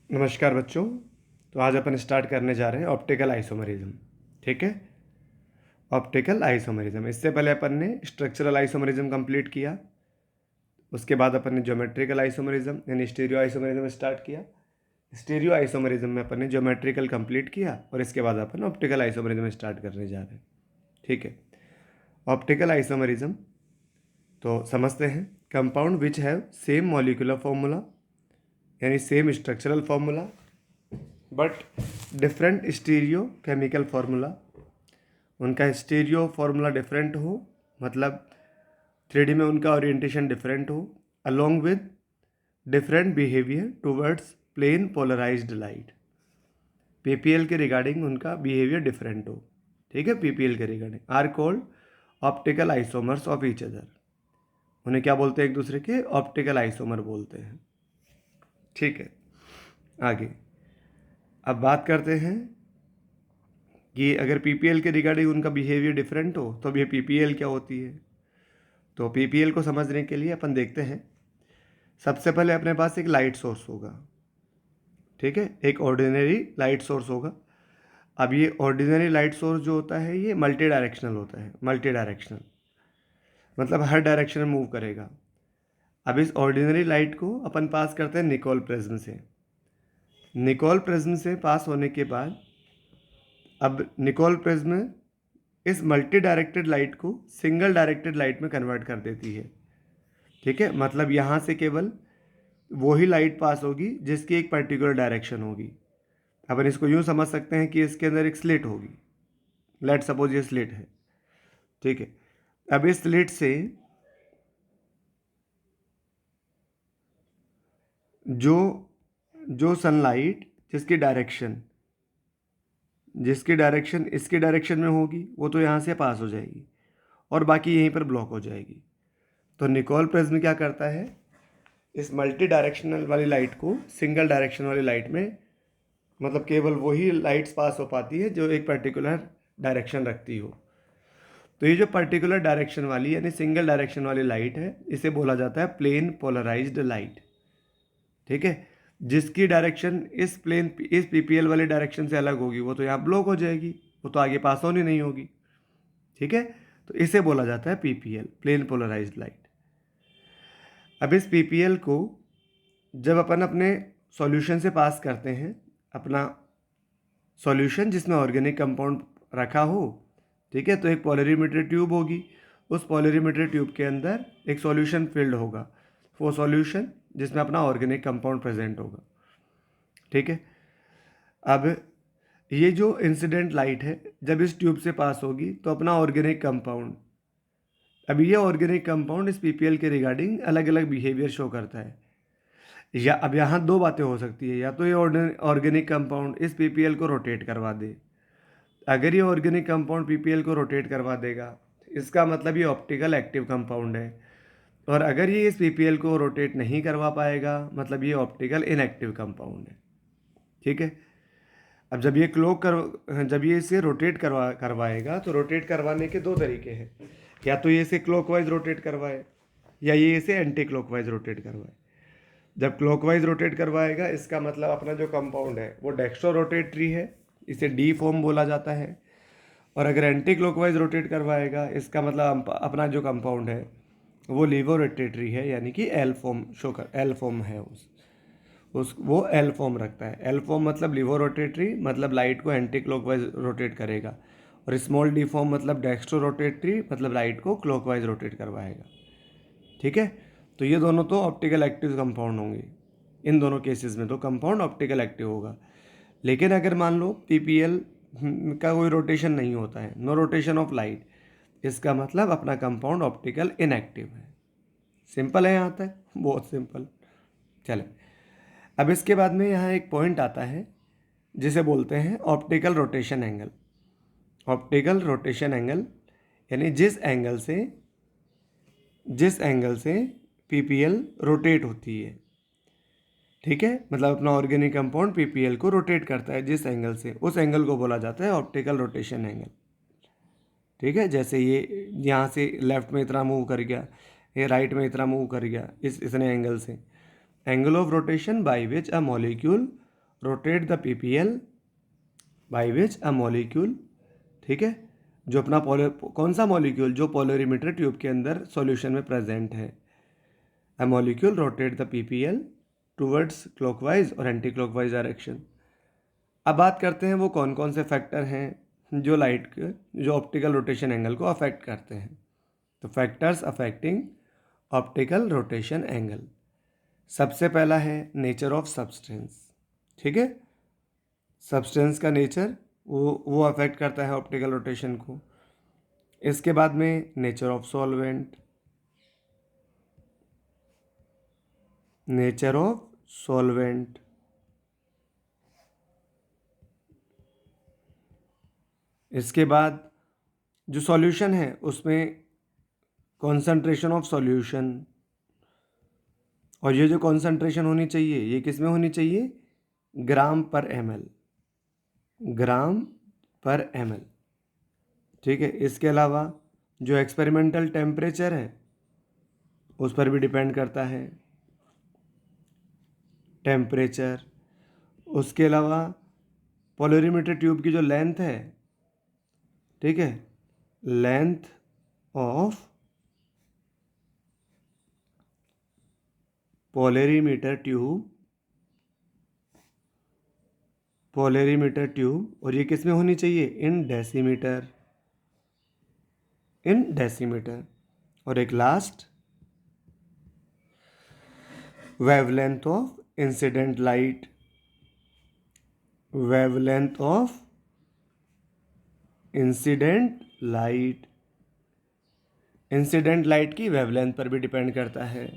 नमस्कार बच्चों। तो आज अपन स्टार्ट करने जा रहे हैं ऑप्टिकल आइसोमरिज्म। ठीक है, ऑप्टिकल आइसोमरिज्म। इससे पहले अपन ने स्ट्रक्चरल आइसोमरिज्म कंप्लीट किया, उसके बाद अपन ने ज्योमेट्रिकल आइसोमरिज्म यानी स्टीरियो आइसोमरिज्म स्टार्ट किया। स्टीरियो आइसोमरिज्म में अपन ने ज्योमेट्रिकल कंप्लीट किया और इसके बाद अपन ऑप्टिकल आइसोमरिज्म स्टार्ट करने जा रहे हैं। ठीक है, ऑप्टिकल आइसोमरिज्म तो समझते हैं। Compound which have same molecular formula यानी same structural formula but different stereo chemical formula. उनका स्टीरियो फार्मूला डिफरेंट हो, मतलब 3D में उनका ओरिएंटेशन डिफरेंट हो, along with different behaviour towards plane polarised light. PPL के रिगार्डिंग उनका बिहेवियर डिफरेंट हो। ठीक है, पीपीएल के regarding are called optical isomers of each other. उन्हें क्या बोलते हैं? एक दूसरे के ऑप्टिकल आइसोमर बोलते हैं। ठीक है, आगे अब बात करते हैं कि अगर पीपीएल के रिगार्डिंग उनका बिहेवियर डिफरेंट हो तो अब ये पीपीएल क्या होती है। तो पीपीएल को समझने के लिए अपन देखते हैं, सबसे पहले अपने पास एक लाइट सोर्स होगा। ठीक है, एक ऑर्डिनरी लाइट सोर्स होगा। अब ये ऑर्डिनरी लाइट सोर्स जो होता है ये मल्टी डायरेक्शनल होता है। मल्टी डायरेक्शनल मतलब हर डायरेक्शन में मूव करेगा। अब इस ऑर्डिनरी लाइट को अपन पास करते हैं निकोल प्रिज्म से। निकोल प्रिज्म से पास होने के बाद अब निकोल प्रिज्म इस मल्टी डायरेक्टेड लाइट को सिंगल डायरेक्टेड लाइट में कन्वर्ट कर देती है। ठीक है, मतलब यहाँ से केवल वही लाइट पास होगी जिसकी एक पर्टिकुलर डायरेक्शन होगी। अपन इसको यूँ समझ सकते हैं कि इसके अंदर एक स्लिट होगी। लेट सपोज ये स्लिट है। ठीक है, अब इस स्लिट से जो जो सनलाइट जिसकी डायरेक्शन इसकी डायरेक्शन में होगी वो तो यहाँ से पास हो जाएगी और बाकी यहीं पर ब्लॉक हो जाएगी। तो निकोल प्रिज्म क्या करता है, इस मल्टी डायरेक्शनल वाली लाइट को सिंगल डायरेक्शन वाली लाइट में, मतलब केवल वही लाइट्स पास हो पाती है जो एक पर्टिकुलर डायरेक्शन रखती हो। तो ये जो पर्टिकुलर डायरेक्शन वाली यानी सिंगल डायरेक्शन वाली लाइट है इसे बोला जाता है प्लेन पोलराइज्ड लाइट। ठीक है, जिसकी डायरेक्शन इस पीपीएल वाले डायरेक्शन से अलग होगी वो तो यहाँ ब्लॉक हो जाएगी, वो तो आगे पास ऑन ही नहीं होगी। ठीक है, तो इसे बोला जाता है पीपीएल, प्लेन पोलराइज्ड लाइट। अब इस पीपीएल को जब अपन अपने सॉल्यूशन से पास करते हैं, अपना सॉल्यूशन जिसमें ऑर्गेनिक कंपाउंड रखा हो, ठीक है, तो एक पोलरीमीटर ट्यूब होगी। उस पोलरीमीटर ट्यूब के अंदर एक सॉल्यूशन फिल्ड होगा, वो सॉल्यूशन जिसमें अपना ऑर्गेनिक कंपाउंड प्रेजेंट होगा। ठीक है, अब ये जो इंसिडेंट लाइट है जब इस ट्यूब से पास होगी तो अपना ऑर्गेनिक कंपाउंड, अब ये ऑर्गेनिक कंपाउंड इस पीपीएल के रिगार्डिंग अलग अलग बिहेवियर शो करता है। या अब यहाँ दो बातें हो सकती है, या तो ये ऑर्गेनिक कंपाउंड इस पीपीएल को रोटेट करवा दे। अगर ये ऑर्गेनिक कंपाउंड पीपीएल को रोटेट करवा देगा इसका मतलब ये ऑप्टिकल एक्टिव कंपाउंड है, और अगर ये इस पीपीएल को रोटेट नहीं करवा पाएगा मतलब ये ऑप्टिकल इनएक्टिव कंपाउंड है। ठीक है, अब जब ये इसे रोटेट करवाएगा तो रोटेट करवाने के दो तरीके हैं, या तो ये इसे क्लॉकवाइज रोटेट करवाए या ये इसे एंटी क्लॉकवाइज रोटेट करवाए। जब क्लॉकवाइज रोटेट करवाएगा इसका मतलब अपना जो कंपाउंड है वो डेक्स्ट्रो रोटेटरी है, इसे डी फॉर्म बोला जाता है। और अगर एंटी क्लॉकवाइज रोटेट करवाएगा इसका मतलब अपना जो कंपाउंड है वो लीवो रोटेटरी है, यानी कि एल फॉर्म है उस वो एल फॉर्म रखता है। एल फॉर्म मतलब लीवो रोटेटरी, मतलब लाइट को एंटी क्लॉकवाइज रोटेट करेगा, और स्मॉल डी फॉर्म मतलब डेक्स्ट्रो रोटेटरी, मतलब लाइट को क्लॉकवाइज रोटेट करवाएगा। ठीक है, तो ये दोनों तो ऑप्टिकल एक्टिव कंपाउंड होंगे। इन दोनों केसेस में तो कंपाउंड ऑप्टिकल एक्टिव होगा। लेकिन अगर मान लो पीपीएल का कोई रोटेशन नहीं होता है, नो रोटेशन ऑफ लाइट, इसका मतलब अपना कंपाउंड ऑप्टिकल इनएक्टिव है। सिंपल है यहाँ तक, बहुत सिंपल। चले, अब इसके बाद में यहाँ एक पॉइंट आता है जिसे बोलते हैं optical rotation angle. Optical rotation angle यानी जिस एंगल से पीपीएल रोटेट होती है। ठीक है, मतलब अपना ऑर्गेनिक कंपाउंड पीपीएल को रोटेट करता है जिस एंगल से, उस एंगल को बोला जाता है ऑप्टिकल रोटेशन एंगल। ठीक है, जैसे ये यहाँ से लेफ्ट में इतना मूव कर गया, ये राइट में इतना मूव कर गया, इतने एंगल से, angle of rotation by which a molecule rotate the PPL by which a molecule, ठीक है, जो अपना कौन सा मॉलिक्यूल, जो पोलरिमीटर ट्यूब के अंदर सॉल्यूशन में प्रेजेंट है। A molecule rotate the PPL towards clockwise और एंटी क्लॉकवाइज डायरेक्शन। अब बात करते हैं वो कौन कौन से फैक्टर हैं जो लाइट के, जो ऑप्टिकल रोटेशन एंगल को अफेक्ट करते हैं। तो factors affecting optical rotation angle, सबसे पहला है नेचर ऑफ सब्सटेंस, ठीक है, सब्सटेंस का नेचर वो अफेक्ट करता है ऑप्टिकल रोटेशन को। इसके बाद में nature of solvent, nature of solvent, इसके बाद जो सॉल्यूशन है उसमें कॉन्सेंट्रेशन ऑफ सॉल्यूशन, और ये जो कॉन्सेंट्रेशन होनी चाहिए ये किस में होनी चाहिए, ग्राम पर ml, ग्राम पर ml, ठीक है। इसके अलावा जो एक्सपेरिमेंटल टेम्परेचर है उस पर भी डिपेंड करता है टेम्परेचर। उसके अलावा पोलरिमीटर ट्यूब की जो लेंथ है, ठीक है, लेंथ ऑफ पोलरिमीटर ट्यूब, और ये किस में होनी चाहिए, इन डेसीमीटर। और एक last wavelength of incident light, wavelength of incident light की वेवलेंथ पर भी डिपेंड करता है,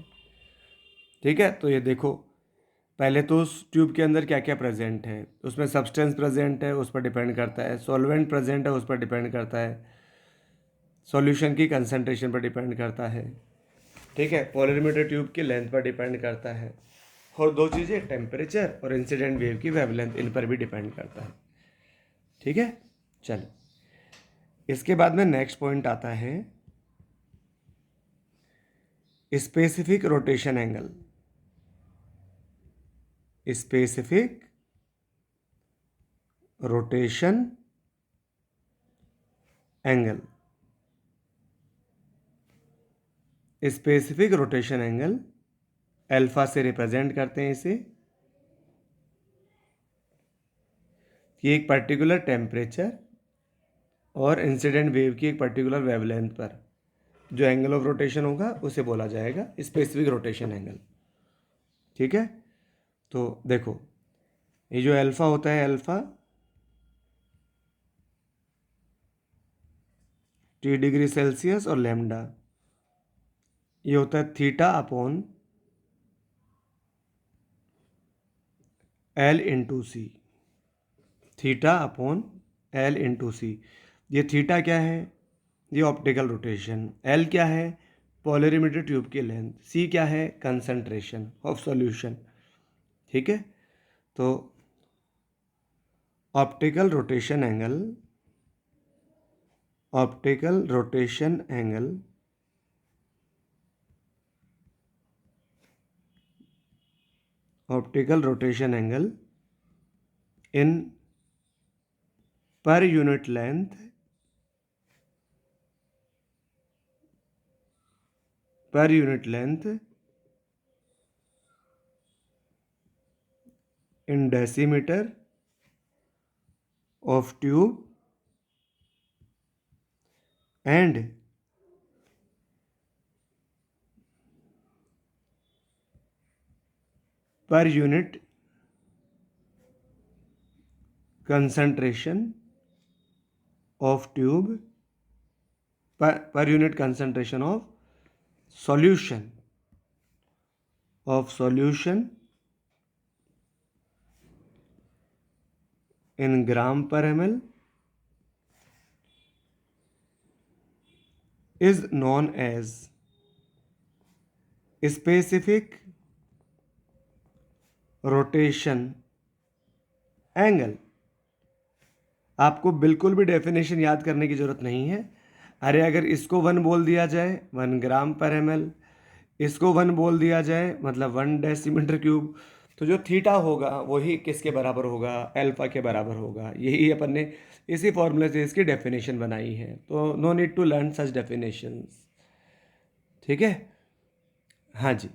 ठीक है। तो ये देखो, पहले तो उस ट्यूब के अंदर क्या क्या प्रेजेंट है, उसमें सब्सटेंस प्रेजेंट है, उस पर डिपेंड करता है, सॉल्वेंट प्रेजेंट है, उस पर डिपेंड करता है, सॉल्यूशन की कंसंट्रेशन पर डिपेंड करता है, ठीक है, पोलरिमीटर ट्यूब की लेंथ पर डिपेंड करता है, और दो चीज़ें टेम्परेचर और इंसिडेंट वेव की वेवलेंथ, इन पर भी डिपेंड करता है, ठीक है। चलो, इसके बाद में नेक्स्ट पॉइंट आता है specific rotation angle, specific rotation angle, specific rotation angle alpha से रिप्रेजेंट करते हैं इसे, कि एक पर्टिकुलर टेम्परेचर और इंसिडेंट वेव की एक पर्टिकुलर वेवलेंथ पर जो एंगल ऑफ रोटेशन होगा उसे बोला जाएगा स्पेसिफिक रोटेशन एंगल, ठीक है। तो देखो, ये जो अल्फा होता है, अल्फा T डिग्री सेल्सियस, और लैम्डा ये होता है थीटा अपॉन L इंटू सी, थीटा अपॉन L इंटू सी। ये थीटा क्या है, ये ऑप्टिकल रोटेशन, L क्या है, पोलरिमीटर ट्यूब की लेंथ, C क्या है, कंसंट्रेशन ऑफ सॉल्यूशन, ठीक है। तो optical rotation angle, optical rotation angle optical rotation angle in per unit length, per unit length in decimeter of tube and per unit concentration of tube, per unit concentration of solution in gram per ml is known as specific rotation angle. आपको बिल्कुल भी definition याद करने की ज़रूरत नहीं है। अरे अगर इसको 1 बोल दिया जाए 1 ग्राम पर ml, इसको 1 बोल दिया जाए मतलब 1 डेसीमीटर क्यूब, तो जो थीटा होगा वही किसके बराबर होगा, अल्फा के बराबर होगा। यही अपन ने इसी फॉर्मूले से इसकी डेफिनेशन बनाई है, तो no need to learn such definitions. ठीक है, हाँ जी।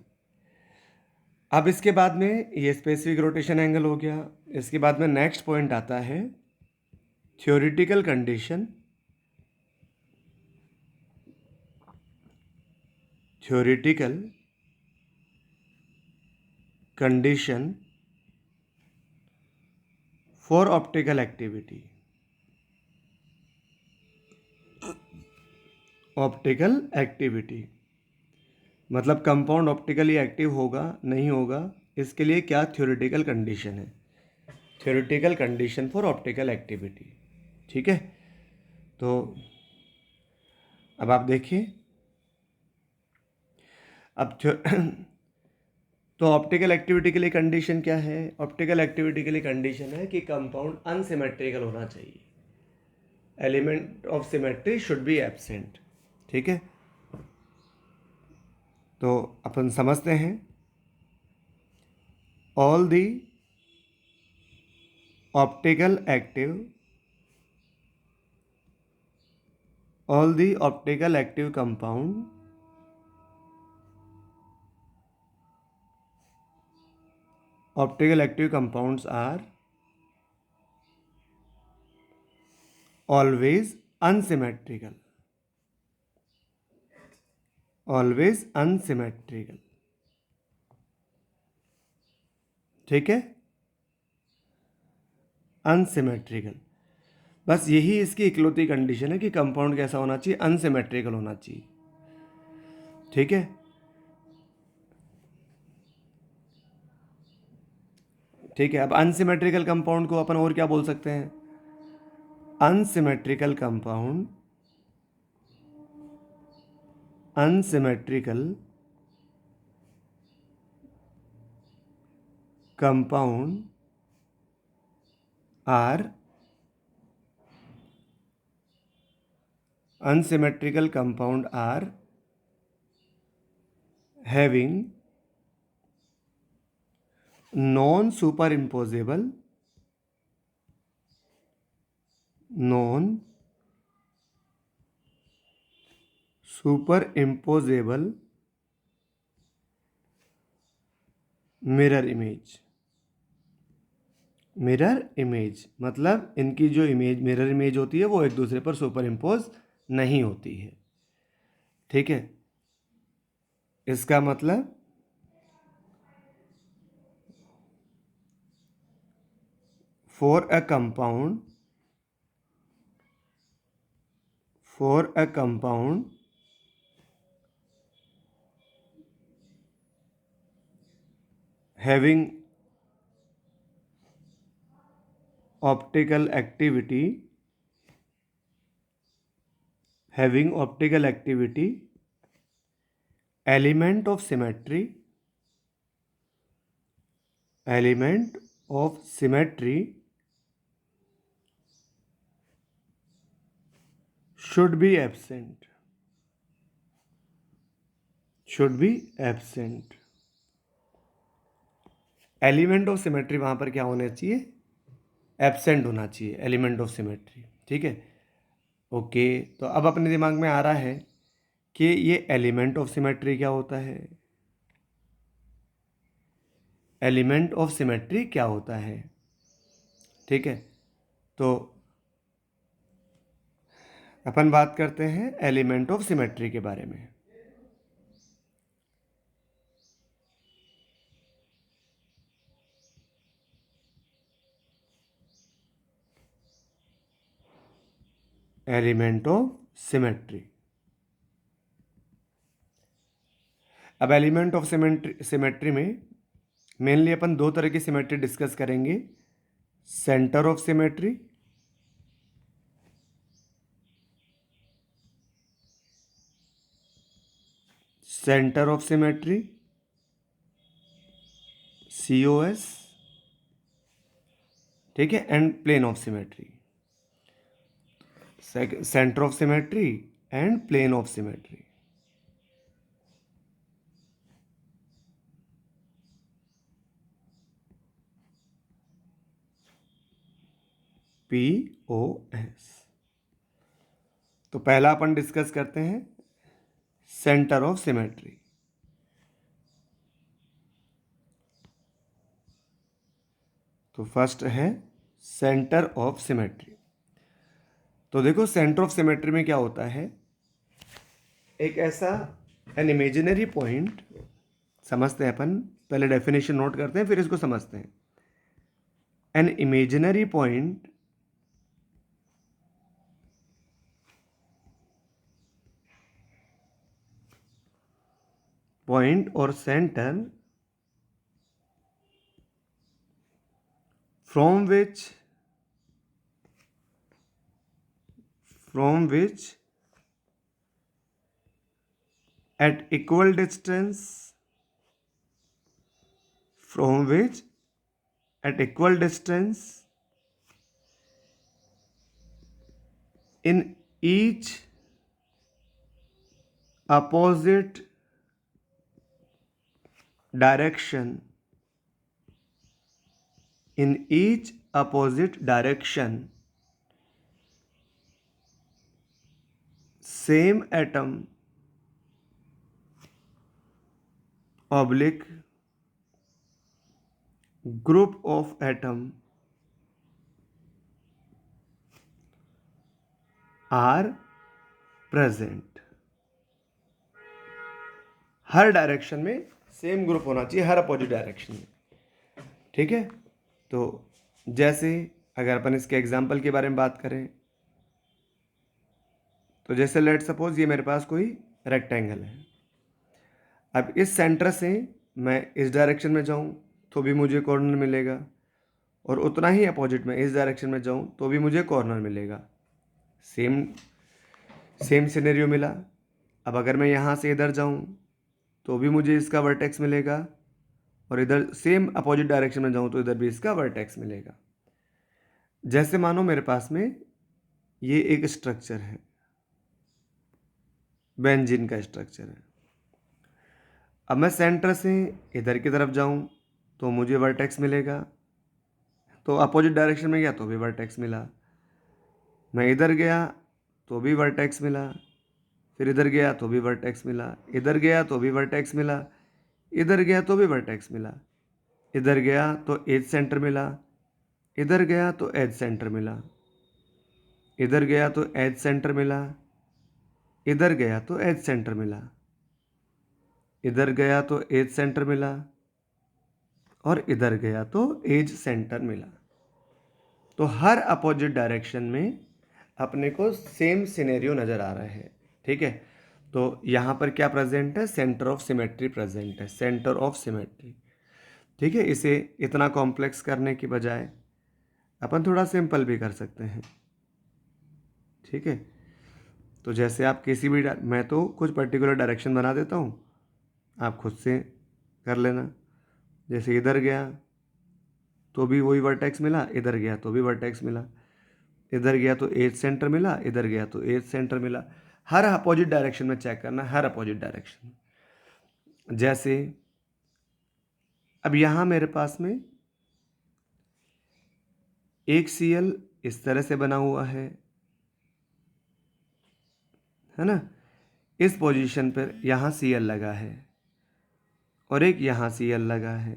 अब इसके बाद में ये स्पेसिफिक रोटेशन एंगल हो गया। इसके बाद में नेक्स्ट पॉइंट आता है theoretical condition, theoretical condition for optical activity. Optical activity मतलब कंपाउंड ऑप्टिकली एक्टिव होगा नहीं होगा, इसके लिए क्या थ्योरेटिकल कंडीशन है, theoretical condition for optical activity. ठीक है, तो अब आप देखिए, अब तो ऑप्टिकल एक्टिविटी के लिए कंडीशन क्या है, ऑप्टिकल एक्टिविटी के लिए कंडीशन है कि कंपाउंड अनसिमेट्रिकल होना चाहिए, element of symmetry should be absent. ठीक है, तो अपन समझते हैं all the optical active, all the optical active compound optical active compounds are always unsymmetrical, always unsymmetrical। ठीक है, अनसिमेट्रिकल, बस यही इसकी इकलौती कंडीशन है कि कंपाउंड कैसा होना चाहिए, अनसिमेट्रिकल होना चाहिए। ठीक है, ठीक है। अब अनसिमेट्रिकल कंपाउंड को अपन और क्या बोल सकते हैं, unsymmetrical compound, unsymmetrical compound are, unsymmetrical compound are having non superimposable mirror image. Mirror image मतलब इनकी जो इमेज मिरर इमेज होती है वो एक दूसरे पर सुपर इम्पोज नहीं होती है। ठीक है, इसका मतलब for a compound having optical activity, element of symmetry should be absent, element of symmetry वहाँ पर क्या होना चाहिए, एब्सेंट होना चाहिए एलिमेंट ऑफ सिमेट्री। ठीक है, ओके। तो अब अपने दिमाग में आ रहा है कि ये एलिमेंट ऑफ सिमेट्री क्या होता है, एलिमेंट ऑफ सिमेट्री क्या होता है। ठीक है, तो अपन बात करते हैं एलिमेंट ऑफ सिमेट्री के बारे में। एलिमेंट ऑफ सिमेट्री, अब एलिमेंट ऑफ सिमेट्री में मेनली अपन दो तरह की सिमेट्री डिस्कस करेंगे, centre of symmetry, centre of symmetry COS, ठीक है, and plane of symmetry, centre of symmetry and plane of symmetry. POS। तो पहला अपन डिस्कस करते हैं सेंटर ऑफ सिमेट्री। तो फर्स्ट है सेंटर ऑफ सिमेट्री। तो देखो सेंटर ऑफ सिमेट्री में क्या होता है, एक ऐसा एन इमेजिनरी पॉइंट, समझते हैं अपन, पहले डेफिनेशन नोट करते हैं फिर इसको समझते हैं। एन इमेजिनरी पॉइंट और centre from which at equal distance in each opposite direction same atom oblique group of atom are present। Her direction में सेम ग्रुप होना चाहिए, हर अपोजिट डायरेक्शन में। ठीक है, तो जैसे अगर अपन इसके एग्जाम्पल के बारे में बात करें, तो जैसे लेट सपोज ये मेरे पास कोई रेक्टेंगल है। अब इस सेंटर से मैं इस डायरेक्शन में जाऊं तो भी मुझे कॉर्नर मिलेगा, और उतना ही अपोजिट में इस डायरेक्शन में जाऊं तो भी मुझे कॉर्नर मिलेगा। सेम सिनेरियो मिला। अब अगर मैं यहाँ से इधर जाऊं तो भी मुझे इसका वर्टेक्स मिलेगा, और इधर सेम अपोजिट डायरेक्शन में जाऊं तो इधर भी इसका वर्टेक्स मिलेगा। जैसे मानो मेरे पास में ये एक स्ट्रक्चर है, बेंजीन का स्ट्रक्चर है। अब मैं सेंटर से इधर की तरफ जाऊं तो मुझे वर्टेक्स मिलेगा, तो अपोजिट डायरेक्शन में गया तो भी वर्टेक्स मिला। मैं इधर गया तो भी वर्टेक्स मिला, फिर इधर गया तो भी वर्टेक्स मिला, इधर गया तो भी वर्टेक्स मिला, इधर गया तो भी वर्टेक्स मिला, इधर गया तो एज सेंटर मिला, इधर गया तो एज सेंटर मिला, इधर गया तो एज सेंटर मिला, इधर गया तो एज सेंटर मिला, इधर गया तो एज सेंटर मिला, और इधर गया तो एज सेंटर मिला। तो हर अपोजिट डायरेक्शन में अपने को सेम सिनेरियो नज़र आ रहा है। ठीक है, तो यहाँ पर क्या प्रेजेंट है, सेंटर ऑफ सिमेट्री प्रेजेंट है, सेंटर ऑफ सिमेट्री। ठीक है, इसे इतना कॉम्प्लेक्स करने की बजाय अपन थोड़ा सिंपल भी कर सकते हैं। ठीक है, तो जैसे आप किसी भी मैं तो कुछ पर्टिकुलर डायरेक्शन बना देता हूँ, आप खुद से कर लेना। जैसे इधर गया तो भी वही वर्टेक्स मिला, इधर गया तो भी वर्टेक्स मिला, इधर गया तो एज सेंटर मिला, इधर गया तो एज सेंटर मिला। हर अपोजिट डायरेक्शन में चेक करना, हर अपोजिट डायरेक्शन। जैसे अब यहाँ मेरे पास में एक CL इस तरह से बना हुआ है ना, इस पोजीशन पर यहाँ CL लगा है और एक यहाँ CL लगा है।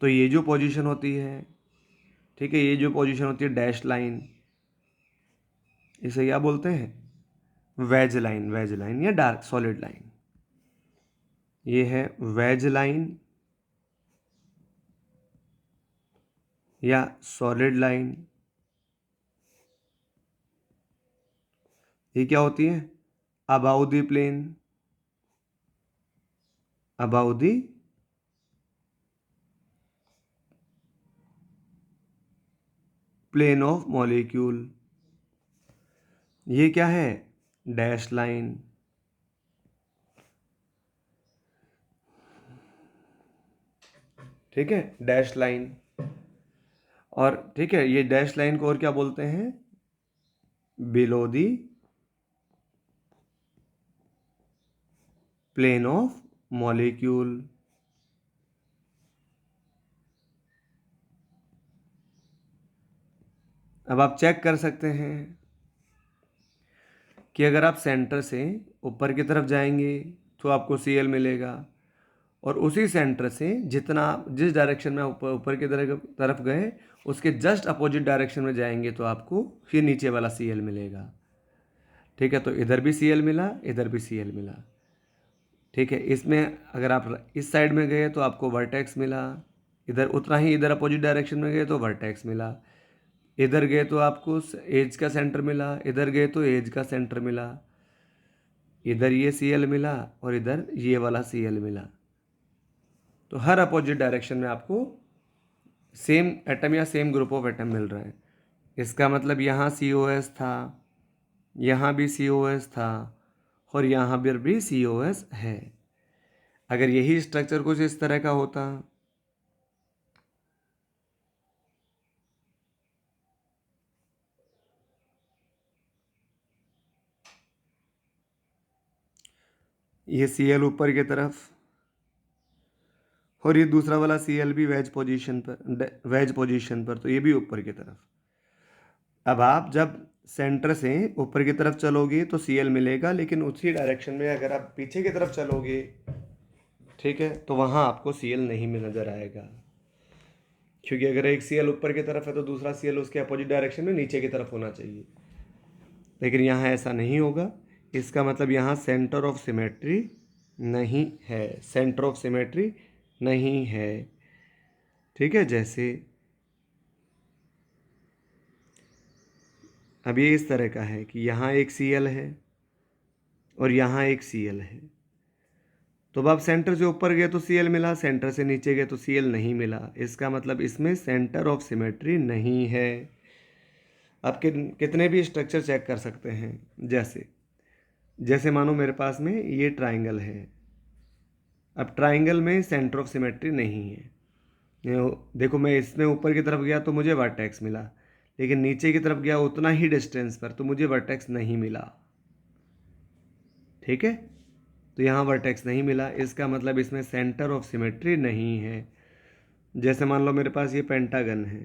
तो ये जो पोजीशन होती है, ठीक है, ये जो पोजीशन होती है डैश लाइन, इसे क्या बोलते हैं, वेज लाइन या डार्क सॉलिड लाइन। ये है वेज लाइन या सॉलिड लाइन। ये क्या होती है, above the plane, above the plane of molecule. ये क्या है, डैश लाइन। ठीक है, डैश लाइन। और ठीक है, ये डैश लाइन को और क्या बोलते हैं, below the plane of molecule. अब आप चेक कर सकते हैं कि अगर आप सेंटर से ऊपर की तरफ जाएंगे तो आपको सी एल मिलेगा, और उसी सेंटर से जिस डायरेक्शन में ऊपर ऊपर की तरफ गए उसके जस्ट अपोजिट डायरेक्शन में जाएंगे तो आपको फिर नीचे वाला सी एल मिलेगा। ठीक है, तो इधर भी सी एल मिला, इधर भी सी एल मिला। ठीक है, इसमें अगर आप इस साइड में गए तो आपको वर्टेक्स मिला, इधर उतना ही इधर अपोजिट डायरेक्शन में गए तो वर्टेक्स मिला, इधर गए तो आपको एज का सेंटर मिला, इधर गए तो एज का सेंटर मिला, इधर ये सी एल मिला और इधर ये वाला सी एल मिला। तो हर अपोजिट डायरेक्शन में आपको सेम एटम या सेम ग्रुप ऑफ एटम मिल रहा है। इसका मतलब यहाँ सी ओ एस था, यहाँ भी सी ओ एस था और यहाँ पर भी सी ओ एस है। अगर यही स्ट्रक्चर कुछ इस तरह का होता, ये सी एल ऊपर की तरफ और ये दूसरा वाला सी एल भी वेज पोजीशन पर, तो ये भी ऊपर की तरफ। अब आप जब सेंटर से ऊपर की तरफ चलोगे तो सी एल मिलेगा, लेकिन उसी डायरेक्शन में अगर आप पीछे की तरफ चलोगे, ठीक है, तो वहाँ आपको सी एल नहीं मिल नजर आएगा, क्योंकि अगर एक सी एल ऊपर की तरफ है तो दूसरा सी एल उसके अपोजिट डायरेक्शन में नीचे की तरफ होना चाहिए, लेकिन यहाँ ऐसा नहीं होगा। इसका मतलब यहाँ सेंटर ऑफ सिमेट्री नहीं है, सेंटर ऑफ सिमेट्री नहीं है। ठीक है, जैसे अब ये इस तरह का है कि यहाँ एक सी एल है और यहाँ एक सी एल है, तो अब आप सेंटर से ऊपर गए तो सी एल मिला, सेंटर से नीचे गए तो सी एल नहीं मिला। इसका मतलब इसमें सेंटर ऑफ सिमेट्री नहीं है। आप कितने भी स्ट्रक्चर चेक कर सकते हैं, जैसे जैसे मानो मेरे पास में ये ट्राइंगल है। अब ट्राइंगल में सेंटर ऑफ सिमेट्री नहीं है। देखो, मैं इसमें ऊपर की तरफ गया तो मुझे वर्टेक्स मिला, लेकिन नीचे की तरफ गया उतना ही डिस्टेंस पर तो मुझे वर्टेक्स नहीं मिला। ठीक है, तो यहाँ वर्टेक्स नहीं मिला, इसका मतलब इसमें सेंटर ऑफ सिमेट्री नहीं है। जैसे मान लो मेरे पास ये पेंटागन है।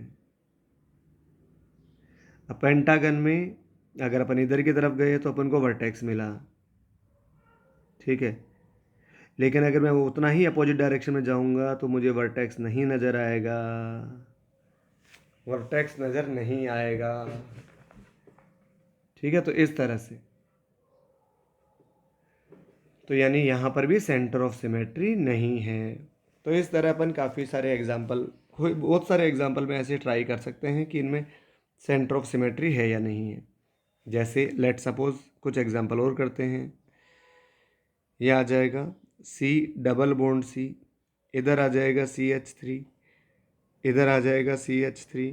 अब पेंटागन में अगर अपन इधर की तरफ गए तो अपन को वर्टेक्स मिला, ठीक है, लेकिन अगर मैं उतना ही अपोजिट डायरेक्शन में जाऊंगा तो मुझे वर्टेक्स नहीं नज़र आएगा, वर्टेक्स नज़र नहीं आएगा। ठीक है, तो इस तरह से, तो यानी यहाँ पर भी सेंटर ऑफ सिमेट्री नहीं है। तो इस तरह अपन काफ़ी सारे एग्जाम्पल, बहुत सारे एग्जाम्पल में ऐसे ट्राई कर सकते हैं कि इनमें सेंटर ऑफ सिमेट्री है या नहीं है। जैसे लेट सपोज कुछ एग्जाम्पल और करते हैं। ये आ जाएगा सी डबल बॉन्ड सी, इधर आ जाएगा CH3, इधर आ जाएगा CH3,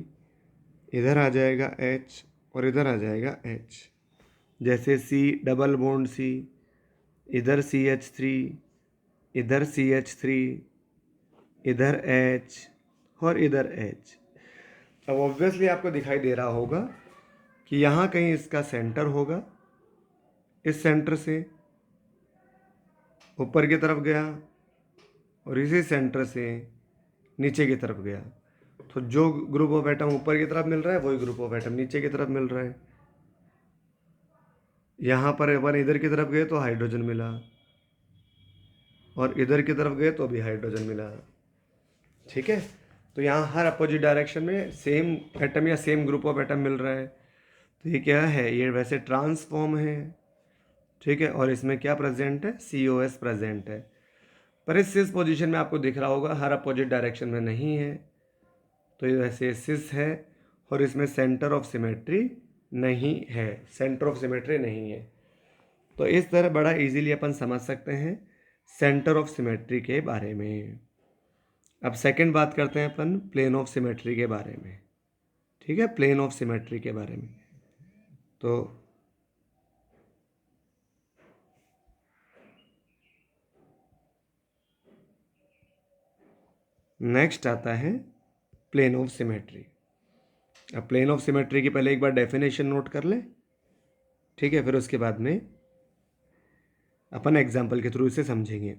इधर आ जाएगा H और इधर आ जाएगा H। जैसे सी डबल बॉन्ड सी, इधर CH3, इधर CH3, इधर H और इधर H। अब ऑब्वियसली आपको दिखाई दे रहा होगा कि यहाँ कहीं इसका सेंटर होगा, इस सेंटर से ऊपर की तरफ गया और इसी सेंटर से नीचे की तरफ गया, तो जो ग्रुप ऑफ एटम ऊपर की तरफ मिल रहा है वही ग्रुप ऑफ एटम नीचे की तरफ मिल रहा है। यहाँ पर अपन इधर की तरफ गए तो हाइड्रोजन मिला और इधर की तरफ गए तो भी हाइड्रोजन मिला। ठीक है, तो यहाँ हर अपोजिट डायरेक्शन में सेम एटम या सेम ग्रुप ऑफ एटम मिल रहा है। तो ये क्या है, ये वैसे ट्रांसफॉर्म है। ठीक है, और इसमें क्या प्रेजेंट है, COS प्रेजेंट है, पर इस सिस पोजीशन में आपको दिख रहा होगा हर अपोजिट डायरेक्शन में नहीं है। तो ये वैसे सिस है और इसमें सेंटर ऑफ सिमेट्री नहीं है, सेंटर ऑफ सिमेट्री नहीं है। तो इस तरह बड़ा इजीली अपन समझ सकते हैं सेंटर ऑफ सिमेट्री के बारे में। अब सेकंड बात करते हैं अपन प्लेन ऑफ सिमेट्री के बारे में। ठीक है, प्लेन ऑफ सिमेट्री के बारे में। तो नेक्स्ट आता है प्लेन ऑफ सिमेट्री। अब प्लेन ऑफ सिमेट्री की पहले एक बार डेफिनेशन नोट कर ले, ठीक है, फिर उसके बाद में अपन एग्जाम्पल के थ्रू इसे समझेंगे।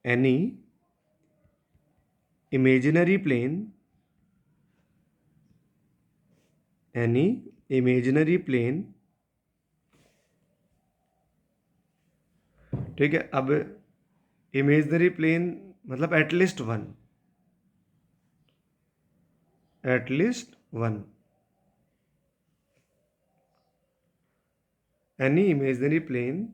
Any imaginary plane any imaginary plane, ठीक है। अब इमेजिनरी प्लेन मतलब at least one, any imaginary plane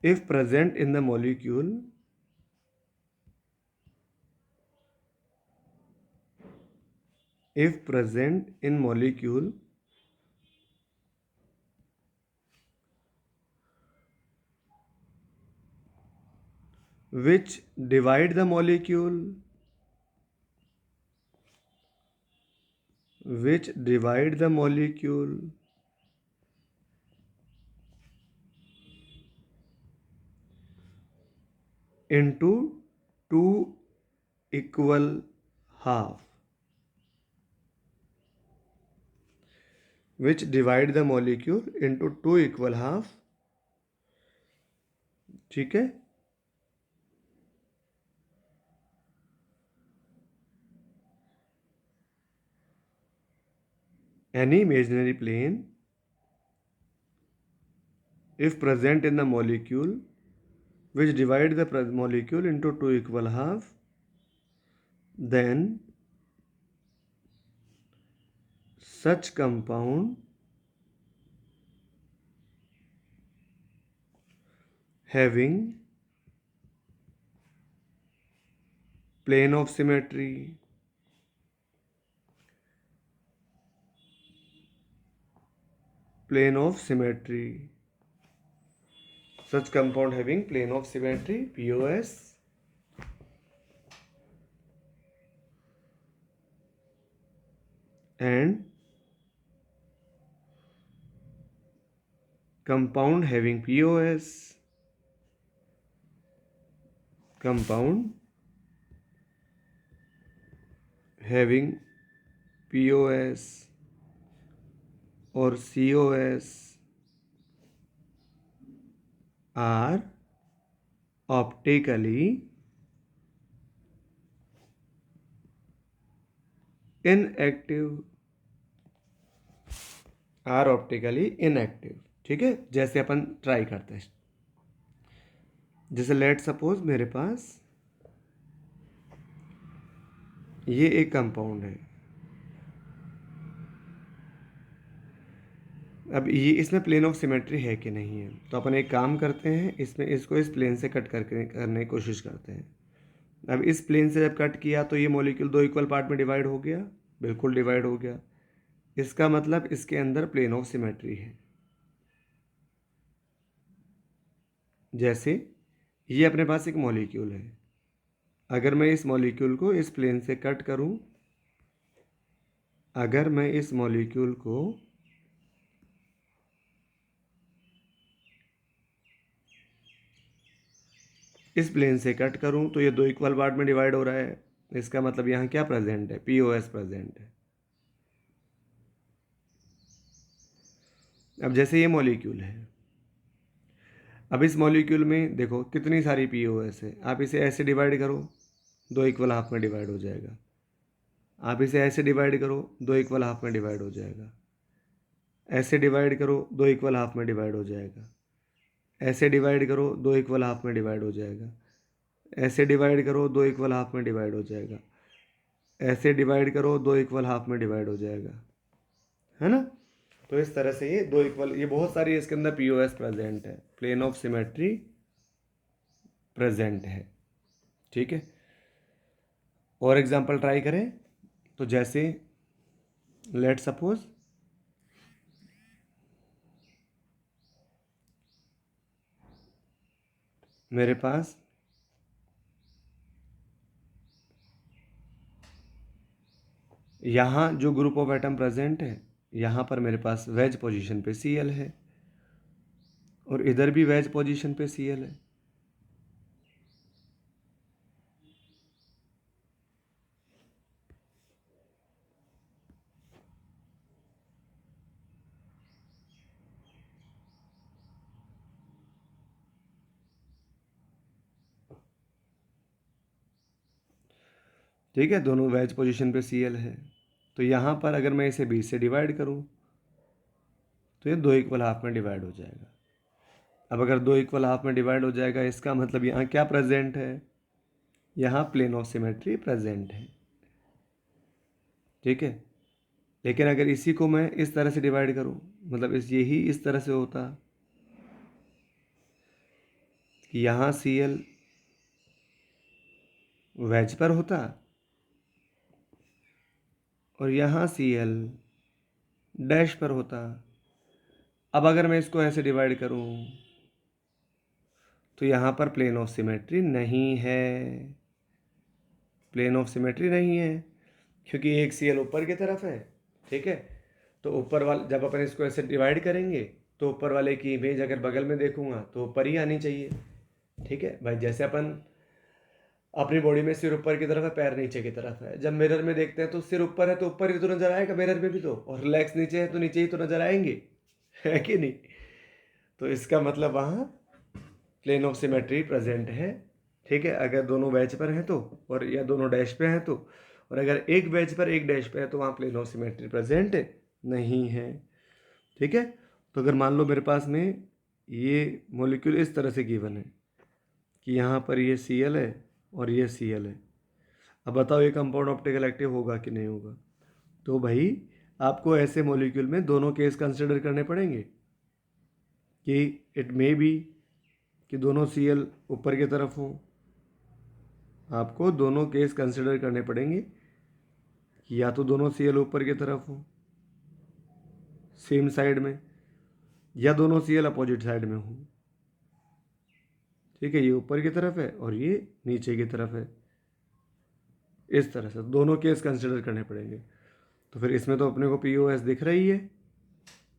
if present in the molecule which divide the molecule into two equal half, ठीक है। Any imaginary plane if present in the molecule which divide the molecule into two equal half, then such compound having plane of symmetry, such compound having plane of symmetry, POS, and compound having POS, compound having POS or COS are optically inactive, ठीक है। जैसे अपन try करते हैं, जैसे let suppose मेरे पास ये एक compound है। अब ये इसमें प्लेन ऑफ सिमेट्री है कि नहीं है, तो अपन एक काम करते हैं, इसमें इसको इस प्लेन से कट करके करने की कोशिश करते हैं। अब इस प्लेन से जब कट किया तो ये मॉलिक्यूल दो इक्वल पार्ट में डिवाइड हो गया, बिल्कुल डिवाइड हो गया। इसका मतलब इसके अंदर प्लेन ऑफ सिमेट्री है। जैसे ये अपने पास एक मॉलिक्यूल है, अगर मैं इस मॉलिक्यूल को इस प्लेन से कट करूं, अगर मैं इस मॉलिक्यूल को इस प्लेन से कट करूं तो ये दो इक्वल पार्ट में डिवाइड हो रहा है। इसका मतलब यहाँ क्या प्रेजेंट है, POS प्रेजेंट है। अब जैसे ये मॉलिक्यूल है, अब इस मॉलिक्यूल में देखो कितनी सारी POS है। आप इसे ऐसे डिवाइड करो, दो इक्वल हाफ में डिवाइड हो जाएगा। आप इसे ऐसे डिवाइड करो, दो इक्वल हाफ में डिवाइड हो जाएगा। ऐसे डिवाइड करो, दो इक्वल हाफ में डिवाइड हो जाएगा। ऐसे डिवाइड करो, दो इक्वल हाफ में डिवाइड हो जाएगा। ऐसे डिवाइड करो, दो इक्वल हाफ में डिवाइड हो जाएगा। ऐसे डिवाइड करो, दो इक्वल हाफ में डिवाइड हो जाएगा, है ना। तो इस तरह से ये दो इक्वल, ये बहुत सारी इसके अंदर POS प्रेजेंट है, प्लेन ऑफ सिमेट्री प्रेजेंट है, ठीक है। और एग्जांपल ट्राई करें तो जैसे लेट सपोज मेरे पास यहाँ जो ग्रुप ऑफ एटम प्रेजेंट है, यहाँ पर मेरे पास वेज पोजीशन पे Cl है और इधर भी वेज पोजीशन पे Cl है। ठीक है, दोनों वेज पोजीशन पे Cl है। तो यहाँ पर अगर मैं इसे 20 से डिवाइड करूँ तो ये 2 इक्वल हाफ में डिवाइड हो जाएगा। अब अगर 2 इक्वल हाफ में डिवाइड हो जाएगा, इसका मतलब यहाँ क्या प्रेजेंट है, यहाँ प्लेन ऑफ सिमेट्री प्रेजेंट है। ठीक है, लेकिन अगर इसी को मैं इस तरह से डिवाइड करूँ, मतलब यही इस तरह से होता कि यहाँ Cl वेज पर होता और यहाँ Cl डैश पर होता। अब अगर मैं इसको ऐसे डिवाइड करूँ तो यहाँ पर प्लेन ऑफ सिमेट्री नहीं है, प्लेन ऑफ सिमेट्री नहीं है, क्योंकि एक Cl ऊपर की तरफ है। ठीक है, तो ऊपर वाले जब अपन इसको ऐसे डिवाइड करेंगे तो ऊपर वाले की इमेज अगर बगल में देखूंगा तो ऊपर ही आनी चाहिए। ठीक है भाई, जैसे अपन अपनी बॉडी में सिर ऊपर की तरफ है, पैर नीचे की तरफ है, जब मिरर में देखते हैं तो सिर ऊपर है तो ऊपर ही तो नजर आएगा मिरर में भी, तो और लेग्स नीचे है तो नीचे ही तो नजर आएंगे, है कि नहीं। तो इसका मतलब वहाँ प्लेन ऑफ सिमेट्री प्रेजेंट है। ठीक है, अगर दोनों वेज पर हैं तो, और या दोनों डैश पे हैं तो, और अगर एक वेज पर एक डैश पे है तो वहाँ प्लेन ऑफ सिमेट्री प्रेजेंट नहीं है। ठीक है, तो अगर मान लो मेरे पास में ये मॉलिक्यूल इस तरह से गिवन है कि यहाँ पर ये Cl है और ये Cl है, अब बताओ ये कंपाउंड ऑप्टिकल एक्टिव होगा कि नहीं होगा। तो भाई आपको ऐसे मॉलिक्यूल में दोनों केस कंसिडर करने पड़ेंगे कि इट मे बी कि दोनों Cl ऊपर की तरफ हों, आपको दोनों केस कंसिडर करने पड़ेंगे कि या तो दोनों Cl ऊपर की तरफ हों सेम साइड में, या दोनों Cl अपोजिट साइड में हों। ठीक है, ये ऊपर की तरफ है और ये नीचे की तरफ है, इस तरह से दोनों केस कंसिडर करने पड़ेंगे। तो फिर इसमें तो अपने को POS दिख रही है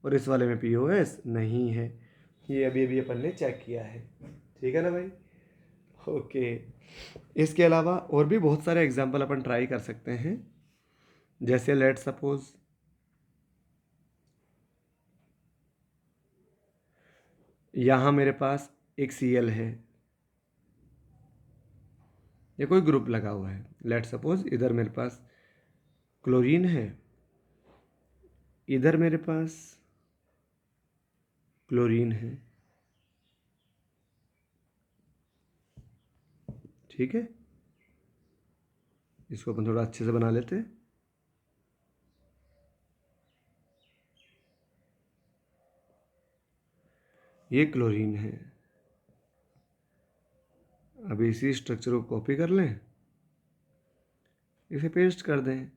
और इस वाले में POS नहीं है, ये अभी अभी अपन ने चेक किया है। ठीक है ना भाई, ओके। इसके अलावा और भी बहुत सारे एग्जाम्पल अपन ट्राई कर सकते हैं, जैसे लेट सपोज यहाँ मेरे पास एक Cl है, ये कोई ग्रुप लगा हुआ है। लेट सपोज इधर मेरे पास क्लोरीन है, इधर मेरे पास क्लोरीन है। ठीक है, इसको अपन थोड़ा अच्छे से बना लेते हैं। ये क्लोरीन है, अभी इसी स्ट्रक्चर को कॉपी कर लें, इसे पेस्ट कर दें।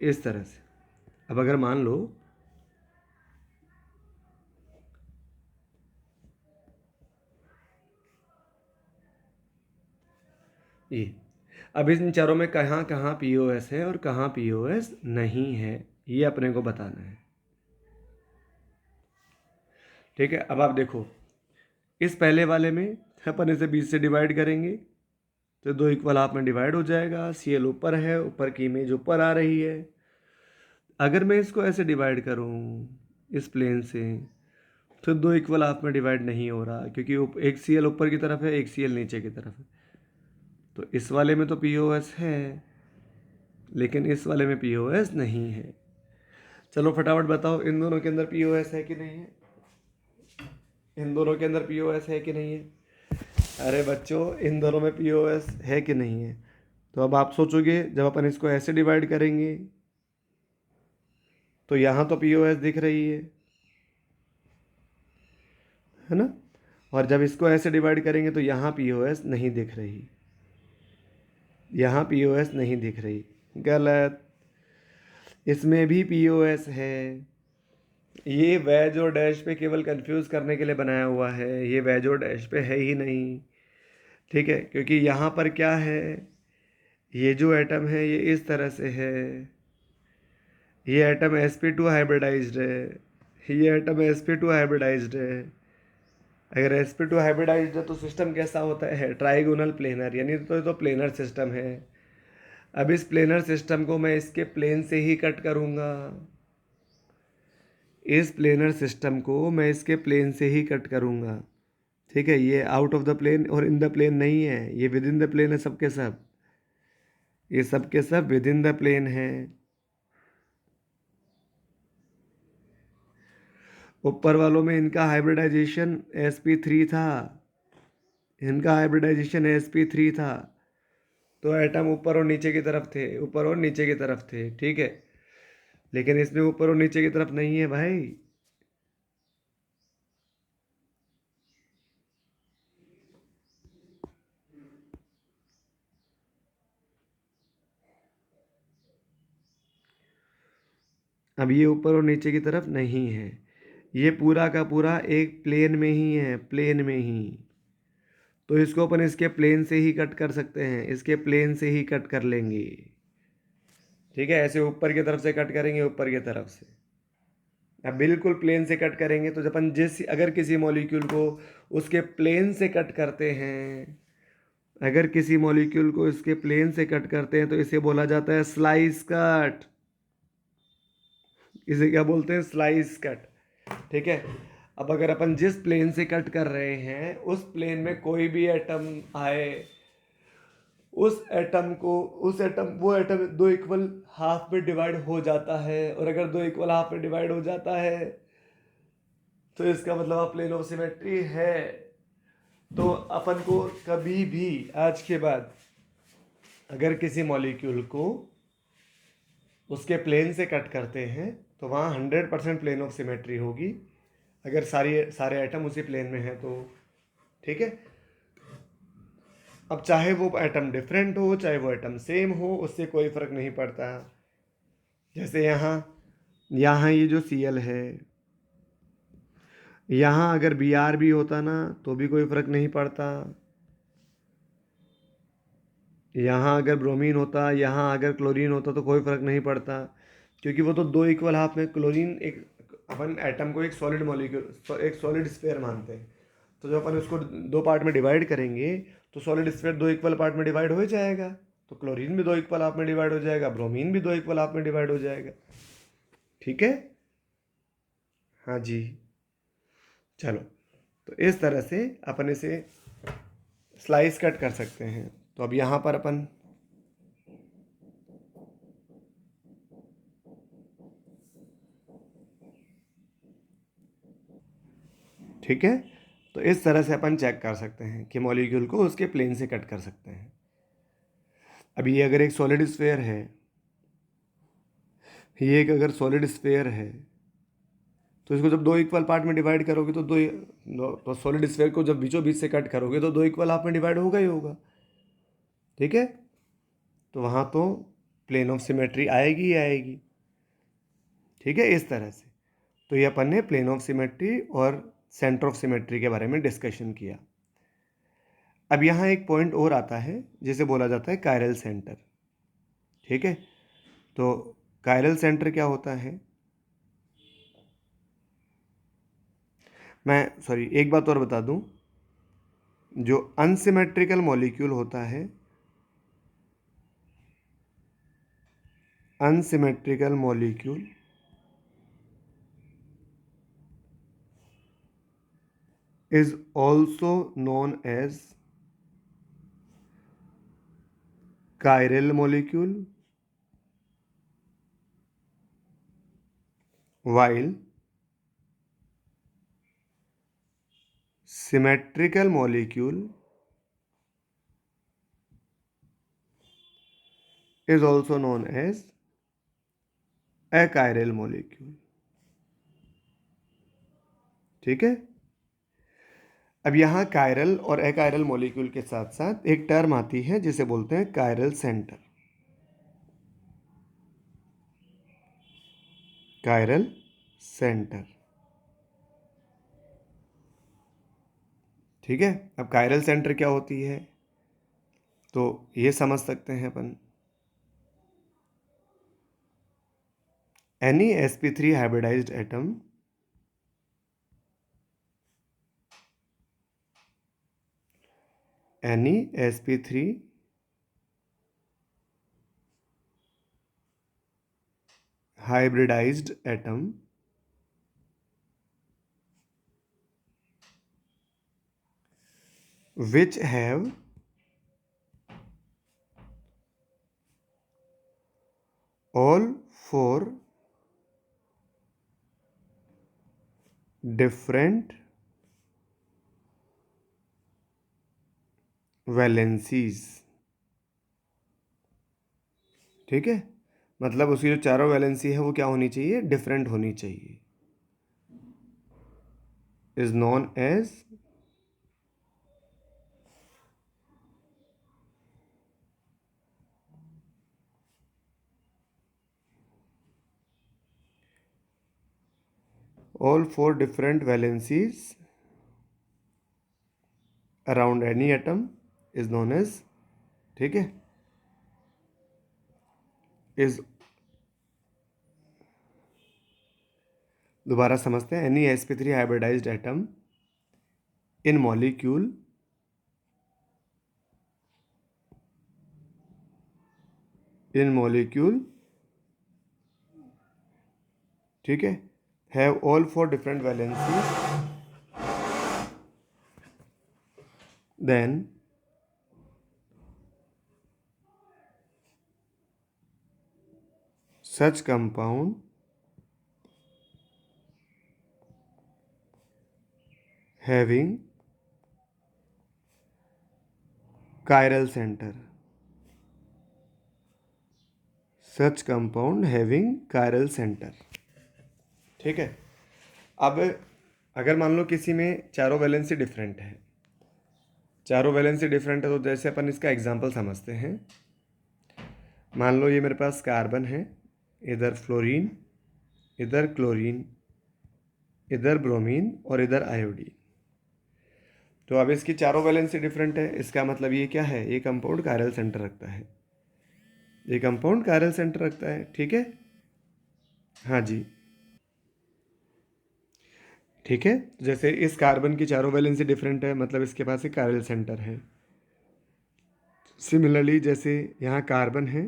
इस तरह से। अब अगर मान लो ये, अब इन चारों में कहाँ कहाँ POS है और कहाँ POS नहीं है, ये अपने को बताना है। ठीक है, अब आप देखो इस पहले वाले में अपन इसे 20 से डिवाइड करेंगे तो 2 इक्वल हाफ में डिवाइड हो जाएगा। Cl ऊपर है, ऊपर की इमेज ऊपर आ रही है। अगर मैं इसको ऐसे डिवाइड करूँ इस प्लेन से तो 2 इक्वल हाफ में डिवाइड नहीं हो रहा, क्योंकि एक Cl ऊपर की तरफ है, एक Cl नीचे की तरफ है। तो इस वाले में तो POS है, लेकिन इस वाले में POS नहीं है। चलो फटाफट बताओ इन दोनों के अंदर POS है कि नहीं है, इन दोनों के अंदर POS है कि नहीं है। अरे बच्चों, इन दोनों में POS है कि नहीं है। तो अब आप सोचोगे जब अपन इसको ऐसे डिवाइड करेंगे तो यहाँ तो POS दिख रही है ना, और जब इसको ऐसे डिवाइड करेंगे तो यहाँ POS नहीं दिख रही, यहाँ POS नहीं दिख रही। गलत, इसमें भी POS है। ये वेज और डैश पे केवल कंफ्यूज करने के लिए बनाया हुआ है, ये वेज और डैश पे है ही नहीं। ठीक है, क्योंकि यहाँ पर क्या है, ये जो एटम है ये इस तरह से है, ये एटम sp2 हाइब्रिडाइज्ड है, ये एटम sp2 हाइब्रिडाइज्ड है। अगर sp2 हाइब्रिडाइज्ड है तो सिस्टम कैसा होता है, ट्राइगोनल प्लेनर, यानी तो प्लेनर सिस्टम है। अब इस प्लेनर सिस्टम को मैं इसके प्लेन से ही कट करूँगा, इस प्लेनर सिस्टम को मैं इसके प्लेन से ही कट करूँगा। ठीक है, ये आउट ऑफ द प्लेन और इन द प्लेन नहीं है, ये विद इन द प्लेन है सब के सब, ये सब के सब विद इन द प्लेन है। ऊपर वालों में इनका हाइब्रिडाइजेशन sp3 था, इनका हाइब्रिडाइजेशन sp3 था, तो एटम ऊपर और नीचे की तरफ थे, ऊपर और नीचे की तरफ थे। ठीक है, लेकिन इसमें ऊपर और नीचे की तरफ नहीं है भाई। अब ये ऊपर और नीचे की तरफ नहीं है, ये पूरा का पूरा एक प्लेन में ही है, प्लेन में ही। तो इसको अपन इसके प्लेन से ही कट कर सकते हैं, इसके प्लेन से ही कट कर लेंगे। ठीक है, ऐसे ऊपर की तरफ से कट करेंगे, ऊपर की तरफ से। अब बिल्कुल प्लेन से कट करेंगे तो जब अपन अगर किसी मॉलिक्यूल को उसके प्लेन से कट करते हैं, अगर किसी मॉलिक्यूल को इसके प्लेन से कट करते हैं तो इसे बोला जाता है स्लाइस कट। इसे क्या बोलते हैं? Slice cut. ठीक है, अब अगर अपन जिस प्लेन से कट कर रहे हैं उस प्लेन में कोई भी एटम आए, उस एटम को, उस एटम, वो एटम दो इक्वल हाफ में डिवाइड हो जाता है, और अगर दो इक्वल हाफ में डिवाइड हो जाता है तो इसका मतलब आप प्लेन ऑफ सिमेट्री है। तो अपन को कभी भी आज के बाद अगर किसी मॉलिक्यूल को उसके प्लेन से कट करते हैं तो वहाँ 100% प्लेन ऑफ सिमेट्री होगी, अगर सारे एटम उसी प्लेन में हैं तो। ठीक है, अब चाहे वो एटम डिफरेंट हो चाहे वो एटम सेम हो, उससे कोई फर्क नहीं पड़ता। जैसे यहाँ यहाँ ये जो Cl है, यहाँ अगर Br भी होता ना तो भी कोई फर्क नहीं पड़ता। यहाँ अगर ब्रोमीन होता, यहाँ अगर क्लोरीन होता तो कोई फर्क नहीं पड़ता, क्योंकि वो तो दो इक्वल हाफ में, क्लोरीन एक, अपन एटम को एक सॉलिड मॉलिक्यूल, एक सॉलिड स्फीयर मानते हैं, तो जब अपन उसको दो पार्ट में डिवाइड करेंगे तो सॉलिड स्फीयर दो इक्वल पार्ट में डिवाइड हो जाएगा, तो क्लोरीन भी दो इक्वल हाफ में डिवाइड हो जाएगा, ब्रोमीन भी दो इक्वल हाफ में डिवाइड हो जाएगा। ठीक है, हाँ जी, चलो। तो इस तरह से अपन इसे स्लाइस कट कर सकते हैं। तो अब यहाँ पर अपन ठीक है, तो इस तरह से अपन चेक कर सकते हैं कि मॉलिक्यूल को उसके प्लेन से कट कर सकते हैं। अब ये अगर एक सॉलिड स्फीयर है, ये एक अगर सॉलिड स्फीयर है, तो इसको जब दो इक्वल पार्ट में डिवाइड करोगे तो तो सॉलिड स्फीयर को जब बीचों बीच से कट करोगे तो दो इक्वल हाफ में डिवाइड होगा ही होगा। ठीक है, तो वहाँ तो प्लेन ऑफ सिमेट्री आएगी ही आएगी। ठीक है, इस तरह से। तो ये अपन ने प्लेन ऑफ सिमेट्री और सेंटर ऑफ सिमेट्री के बारे में डिस्कशन किया। अब यहाँ एक पॉइंट और आता है जिसे बोला जाता है कायरल सेंटर। ठीक है, तो कायरल सेंटर क्या होता है? मैं सॉरी, एक बात और बता दूं, जो अनसिमेट्रिकल मॉलिक्यूल होता है, unsymmetrical molecule is also known as chiral molecule, while symmetrical molecule is also known as achiral molecule। ठीक है, अब यहाँ कायरल और एकायरल मॉलिक्यूल के साथ साथ एक टर्म आती है जिसे बोलते हैं कायरल सेंटर। Chiral centre. ठीक है, अब कायरल सेंटर क्या होती है तो ये समझ सकते हैं अपन। Any sp3 hybridised atom any sp3 hybridized atom which have all four different valencies. ठीक है, मतलब उसकी जो चारों वैलेंसी है वो क्या होनी चाहिए, डिफरेंट होनी चाहिए, is known as all four different valencies around any atom is known as, ठीक है, is, दोबारा समझते हैं, any sp3 hybridized atom in molecule ठीक है, have all four different valencies, then such compound having chiral center, such compound having chiral center। ठीक है, अब अगर मान लो किसी में चारों वैलेंसी डिफरेंट है, चारों वैलेंसी डिफरेंट है, तो जैसे अपन इसका एग्जांपल समझते हैं। मान लो ये मेरे पास कार्बन है, इधर फ्लोरीन, इधर क्लोरीन, इधर ब्रोमीन और इधर आयोडीन। तो अब इसकी चारों वैलेंसी डिफरेंट है, इसका मतलब ये क्या है, ये कंपाउंड कायरल सेंटर रखता है, ये कंपाउंड कायरल सेंटर रखता है। ठीक है, हाँ जी, ठीक है। जैसे इस कार्बन की चारों वैलेंसी डिफरेंट है, मतलब इसके पास एक कायरल सेंटर है। सिमिलरली जैसे यहाँ कार्बन है,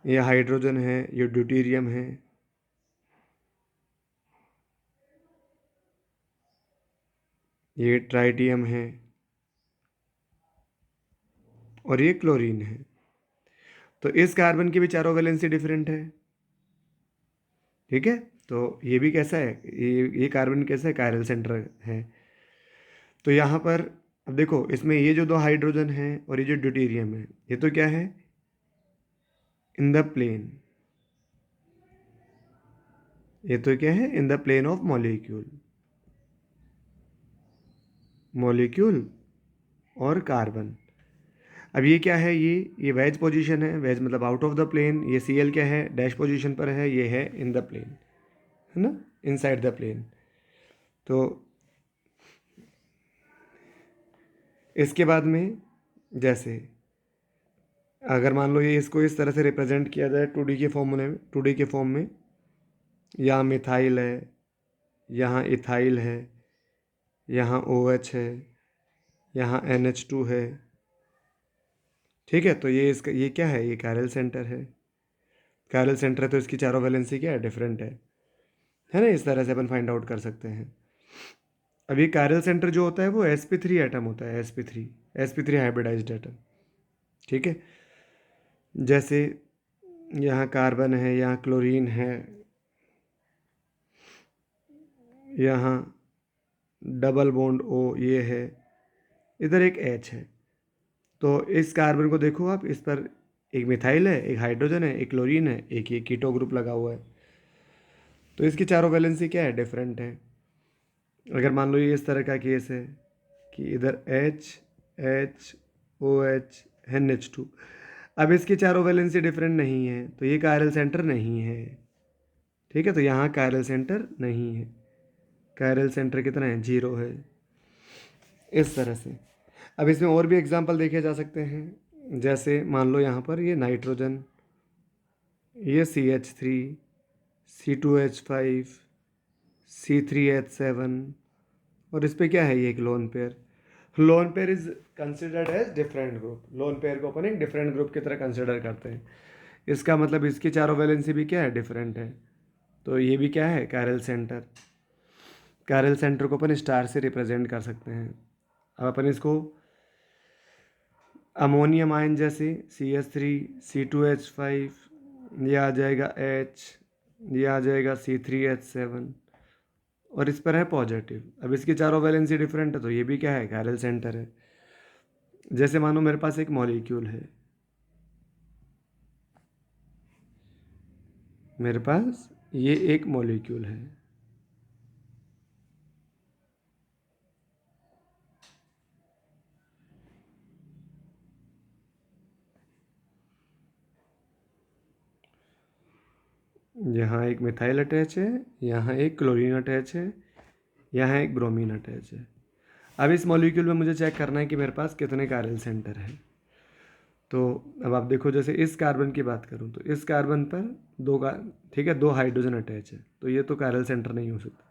ये हाइड्रोजन है, ये ड्यूटेरियम है, ये ट्राइटियम है और ये क्लोरीन है। तो इस कार्बन की भी चारों वैलेंसी डिफरेंट है। ठीक है, तो ये भी कैसा है, ये कार्बन कैसा है, कायरल सेंटर है। तो यहाँ पर अब देखो, इसमें ये जो दो हाइड्रोजन है और ये जो ड्यूटेरियम है, ये तो क्या है, इन द प्लेन, ये तो क्या है, in the plane of molecule, molecule और कार्बन। अब ये क्या है, ये वेज पोजीशन है, वेज मतलब आउट ऑफ द प्लेन। ये Cl क्या है, डैश पोजीशन पर है, ये है इन द प्लेन, है ना, इनसाइड द प्लेन। तो इसके बाद में जैसे अगर मान लो ये इसको इस तरह से रिप्रेजेंट किया जाए 2D के फॉर्म में, 2D के फॉर्म में, यहाँ मिथाइल है, यहाँ इथाइल है, यहाँ OH है, यहाँ NH2 है। ठीक है, तो ये इसका ये क्या है, ये कायरल सेंटर है, कायरल सेंटर है, तो इसकी चारों वैलेंसी क्या है, डिफरेंट है ना। इस तरह से अपन फाइंड आउट कर सकते हैं। अब ये कायरल सेंटर जो होता है वो sp3 एटम होता है, sp3 हाइब्रिडाइज्ड एटम। ठीक है, जैसे यहाँ कार्बन है, यहाँ क्लोरीन है, यहाँ डबल बॉन्ड O ये है, इधर एक H है। तो इस कार्बन को देखो आप, इस पर एक मिथाइल है, एक हाइड्रोजन है, एक क्लोरीन है, एक ये कीटो ग्रुप लगा हुआ है। तो इसकी चारों वैलेंसी क्या है, डिफरेंट है। अगर मान लो ये इस तरह का केस है कि इधर OH NH2, अब इसकी चारों वैलेंसी डिफरेंट नहीं है, तो ये कायरल सेंटर नहीं है। ठीक है, तो यहाँ कायरल सेंटर नहीं है, कायरल सेंटर कितना है, 0 है। इस तरह से अब इसमें और भी एग्जांपल देखे जा सकते हैं। जैसे मान लो यहाँ पर ये नाइट्रोजन, ये CH3, C2H5, C3H7, और इस पे क्या है, ये एक lone pair. Lone pair is considered as different group, lone pair को अपन एक डिफरेंट ग्रुप की तरह कंसिडर करते हैं। इसका मतलब इसकी चारों वैलेंसी भी क्या है, डिफरेंट है। तो ये भी क्या है, कैरल सेंटर। कैरल सेंटर को अपन स्टार से रिप्रेजेंट कर सकते हैं। अब अपन इसको अमोनियम आयन जैसे CH3 C2H5, ये आ जाएगा H, ये आ जाएगा C3H7, और इस पर है पॉजिटिव। अब इसकी चारों वैलेंसी डिफरेंट है, तो ये भी क्या है, कैरल सेंटर है। जैसे मानो मेरे पास एक मॉलिक्यूल है, मेरे पास ये एक मॉलिक्यूल है, यहाँ एक मिथाइल अटैच है, यहाँ एक क्लोरीन अटैच है, यहाँ एक ब्रोमीन अटैच है। अब इस मॉलिक्यूल में मुझे चेक करना है कि मेरे पास कितने कैरल सेंटर हैं। तो अब आप देखो, जैसे इस कार्बन की बात करूँ तो इस कार्बन पर दो का, ठीक है, दो हाइड्रोजन अटैच है, तो ये तो कैरल सेंटर नहीं हो सकता।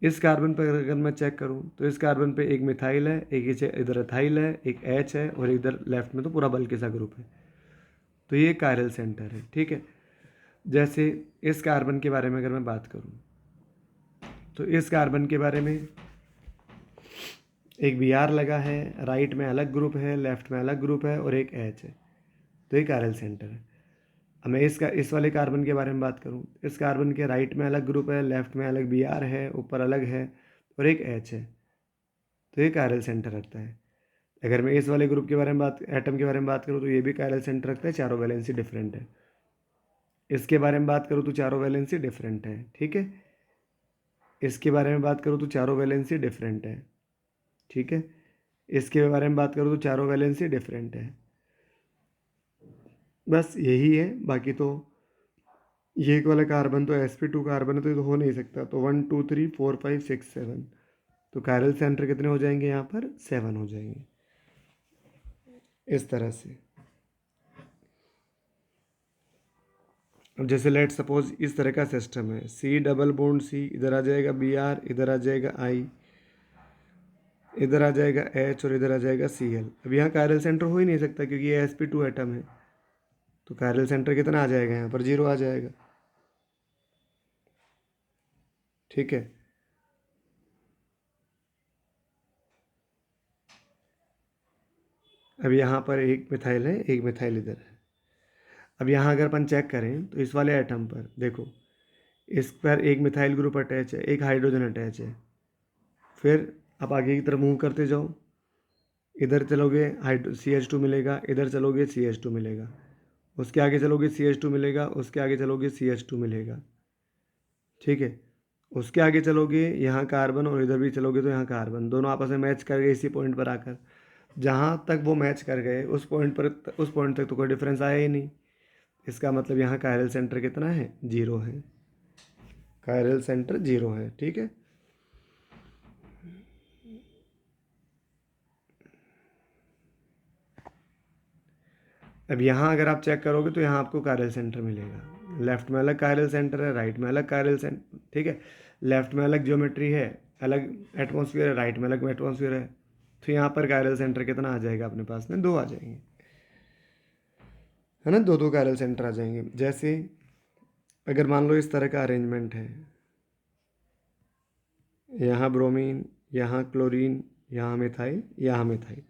इस कार्बन पर अगर मैं चेक करूँ तो इस कार्बन पे एक मिथाइल है, एक इधर एथाइल है, एक एच है, और इधर लेफ्ट में तो पूरा बल्कि सा ग्रुप है, तो ये कैरल सेंटर है। ठीक है, जैसे इस कार्बन के बारे में अगर मैं बात करूँ तो इस कार्बन के बारे में एक Br लगा है, राइट में अलग ग्रुप है, लेफ्ट में अलग ग्रुप है, और एक H है, तो ये कैरल सेंटर है। अब मैं इस वाले कार्बन के बारे में बात करूँ, इस कार्बन के राइट में अलग ग्रुप है, लेफ्ट में अलग Br है, ऊपर अलग है, और एक H है, तो ये कैरल सेंटर रखता है। अगर मैं इस वाले ग्रुप के बारे में एटम के बारे में बात करूँ तो ये भी कैरल सेंटर रखता है, चारों वैलेंसी डिफरेंट है। इसके बारे में बात करूँ तो चारों वैलेंसी डिफरेंट है। ठीक है, इसके बारे में बात करूँ तो चारों वैलेंसी डिफरेंट है। ठीक है, इसके बारे में बात करूँ तो चारों वैलेंसी डिफरेंट है। बस यही है, बाकी तो ये वाला कार्बन तो sp2 कार्बन है, तो ये तो हो नहीं सकता। तो 1 2 3 4 5 6 7, तो कैरल सेंटर कितने हो जाएंगे यहाँ पर, 7 हो जाएंगे, इस तरह से। अब जैसे लेट सपोज इस तरह का सिस्टम है, C डबल बॉन्ड C, इधर आ जाएगा Br, इधर आ जाएगा I, इधर आ जाएगा H, और इधर आ जाएगा Cl। अब यहाँ कैरल सेंटर हो ही नहीं सकता क्योंकि ये sp2 एटम है, तो कैरल सेंटर कितना आ जाएगा, यहाँ पर 0 आ जाएगा। ठीक है, अब यहाँ पर एक मिथाइल है, एक मिथाइल इधर है। अब यहाँ अगर अपन चेक करें तो इस वाले एटम पर देखो, इस पर एक मिथाइल ग्रुप अटैच है, एक हाइड्रोजन अटैच है। फिर आप आगे की तरफ मूव करते जाओ, इधर चलोगे CH2 मिलेगा, इधर चलोगे CH2 मिलेगा, उसके आगे चलोगे CH2 मिलेगा, उसके आगे चलोगे CH2 मिलेगा। ठीक है, उसके आगे चलोगे यहाँ कार्बन, और इधर भी चलोगे तो यहाँ कार्बन, दोनों आपस में मैच कर गए इसी पॉइंट पर आकर। जहाँ तक वो मैच कर गए उस पॉइंट तक तो कोई डिफरेंस आया ही नहीं। इसका मतलब यहाँ कायरल सेंटर कितना है, 0 है। कायरल सेंटर 0 है। ठीक है, अब यहाँ अगर आप चेक करोगे तो यहाँ आपको कायरल सेंटर मिलेगा। लेफ्ट में अलग कायरल सेंटर है, राइट में अलग कायरल सेंटर। ठीक है, लेफ्ट में अलग ज्योमेट्री है, अलग एटमॉस्फेयर है, राइट में अलग एटमॉस्फेयर है। तो यहाँ पर कायरल सेंटर कितना आ जाएगा अपने पास में, 2 आ जाएंगे, है ना, 2 कायरल सेंटर आ जाएंगे। जैसे अगर मान लो इस तरह का अरेंजमेंट है, यहाँ ब्रोमीन, यहाँ क्लोरीन, यहाँ मिथाइल, यहाँ मिथाइल।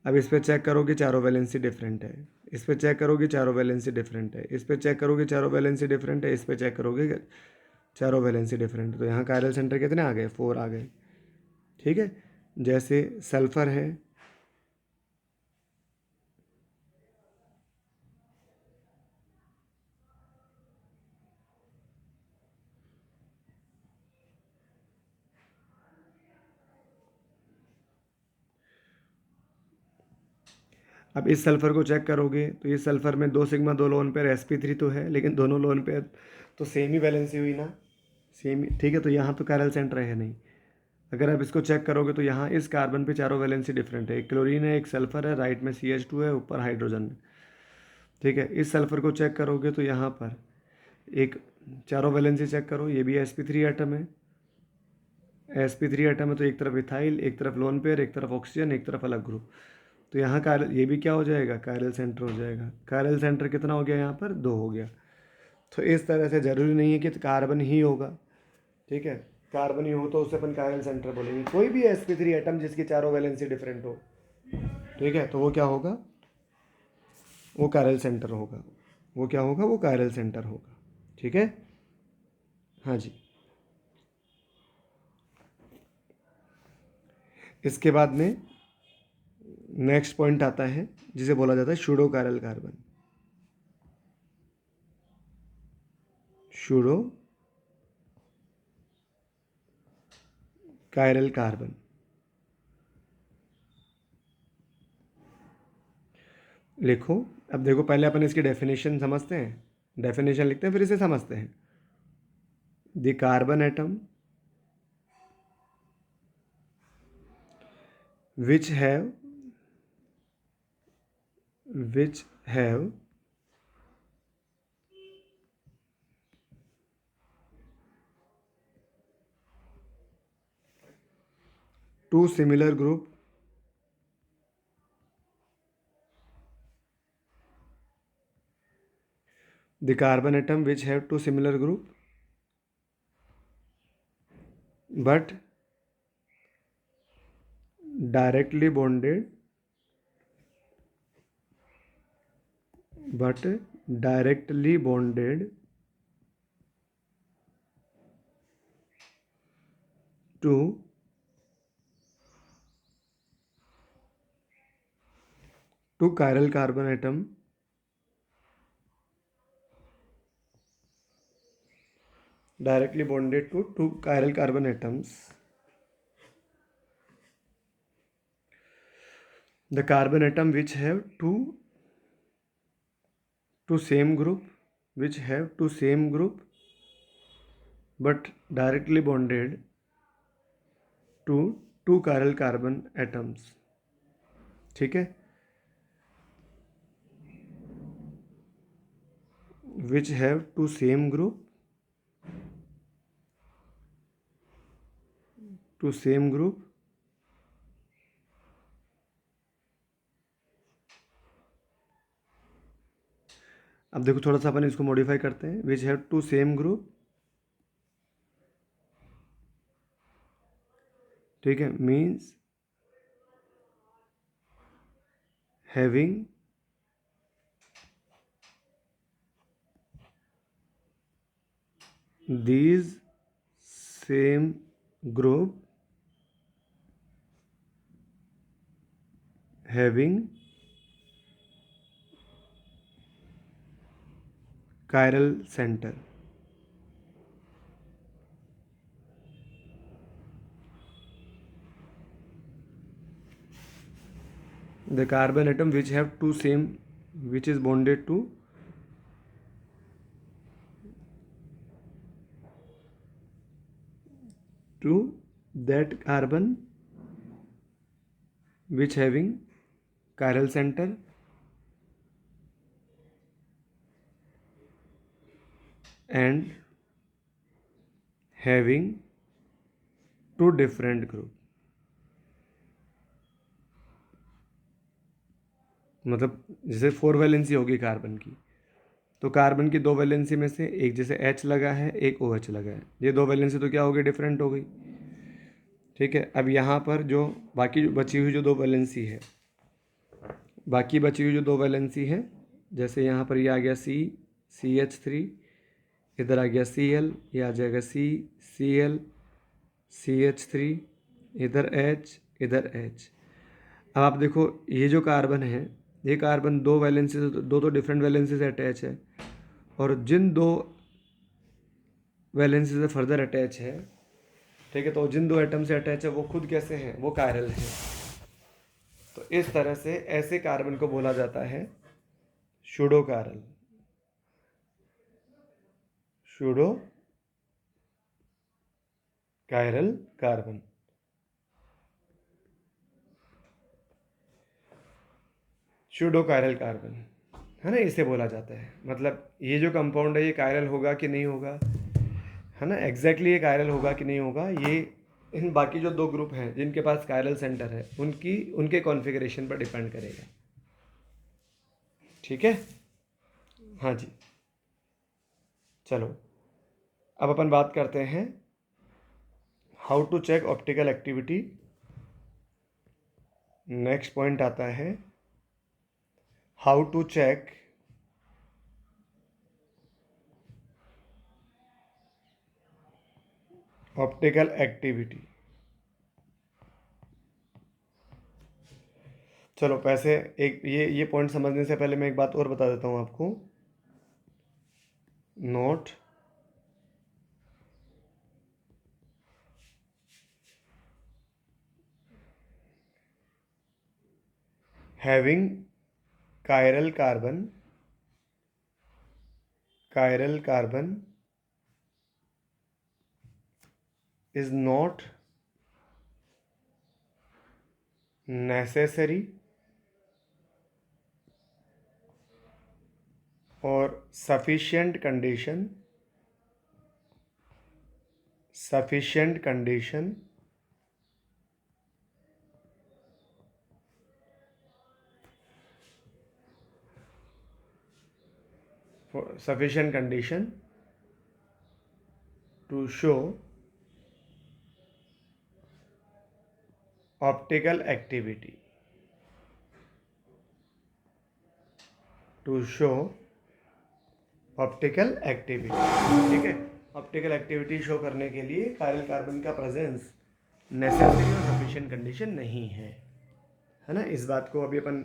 अब इस पे चेक करोगे चारों वैलेंसी डिफरेंट है, इस पे चेक करोगे चारों वैलेंसी डिफरेंट है, इस पे चेक करोगे चारों वैलेंसी डिफरेंट है, इस पे चेक करोगे चारों वैलेंसी डिफरेंट है। तो यहाँ कायरल सेंटर कितने आ गए, 4 आ गए। ठीक है, जैसे सल्फर है, अब इस सल्फर को चेक करोगे तो इस सल्फर में 2 सिग्मा 2 लोन पेयर sp3 तो है, लेकिन दोनों लोन पेयर तो सेम ही वैलेंसी हुई ना, सेम ही। ठीक है, तो यहाँ तो कायरल सेंटर है नहीं। अगर आप इसको चेक करोगे तो यहाँ इस कार्बन पे चारों वैलेंसी डिफरेंट है, एक क्लोरीन है, एक सल्फर है, राइट में CH2 है, ऊपर हाइड्रोजन है। ठीक है, इस सल्फर को चेक करोगे तो यहाँ पर एक चारों वैलेंसी चेक करो, ये भी sp3 एटम है, sp3 एटम है, तो एक तरफ इथाइल, एक तरफ लोन पेयर, एक तरफ ऑक्सीजन, एक तरफ अलग ग्रुप। तो यहाँ कायरल, ये भी क्या हो जाएगा, कायरल सेंटर हो जाएगा। कायरल सेंटर कितना हो गया यहाँ पर, 2 हो गया। तो इस तरह से ज़रूरी नहीं है कि कार्बन ही होगा, ठीक है। कार्बन ही हो तो उसे अपन कायरल सेंटर बोलेंगे। कोई भी sp3 एटम जिसकी चारों वैलेंसी डिफरेंट हो, ठीक है, तो वो क्या होगा, वो कायरल सेंटर होगा। वो क्या होगा, वो कायरल सेंटर होगा, ठीक है। हाँ जी। इसके बाद में नेक्स्ट पॉइंट आता है जिसे बोला जाता है pseudo chiral carbon. Pseudo chiral carbon. लिखो। अब देखो, पहले अपन इसकी डेफिनेशन समझते हैं, डेफिनेशन लिखते हैं फिर इसे समझते हैं। The carbon atom which have two similar group the carbon atom which have two similar group but directly bonded to chiral carbon atom directly bonded to two chiral carbon atoms. The carbon atom which have two same group but directly bonded to two chiral carbon atoms, ठीक है, which have two same group अब देखो थोड़ा सा अपन इसको modify करते हैं। Which have to same group, ठीक है, means having these same group having chiral center. The carbon atom which have two same, which is bonded to that carbon which having chiral center and having two different group, मतलब जैसे 4 valency होगी carbon की, तो carbon की 2 valency में से एक जैसे H लगा है, एक OH लगा है, ये 2 वैलेंसी तो क्या हो गई, डिफरेंट हो गई, ठीक है। अब यहाँ पर जो बाकी बची हुई जो 2 वैलेंसी है, बाकी बची हुई जो 2 वैलेंसी है, जैसे यहाँ पर ये आ गया CH3, इधर आ गया Cl, ये आ जाएगा Cl, CH3, इधर H, इधर H। अब आप देखो ये जो कार्बन है, ये कार्बन 2 वैलेंसी से, दो डिफरेंट वैलेंसी से अटैच है, और जिन 2 वैलेंसी से फर्दर अटैच है, ठीक है, तो जिन 2 एटम से अटैच है वो खुद कैसे हैं, वो कायरल है। तो इस तरह से ऐसे कार्बन को बोला जाता है pseudo chiral, pseudo chiral carbon. Pseudo chiral carbon है ना, इसे बोला जाता है। मतलब ये जो कंपाउंड है ये कायरल होगा कि नहीं होगा, है ना, एग्जैक्टली ये कायरल होगा कि नहीं होगा, ये इन बाकी जो 2 ग्रुप हैं जिनके पास कायरल सेंटर है उनके कॉन्फ़िगरेशन पर डिपेंड करेगा। ठीक है, हाँ जी। चलो अब अपन बात करते हैं how to check optical activity. Next point आता है how to check optical activity. चलो पैसे एक ये पॉइंट समझने से पहले मैं एक बात और बता देता हूँ आपको। Note having chiral carbon is not necessary or sufficient condition to show optical activity, ठीक है। ऑप्टिकल एक्टिविटी शो करने के लिए कायरल कार्बन का प्रेजेंस नेसेसरी और सफिशिएंट कंडीशन नहीं है ना। इस बात को अभी अपन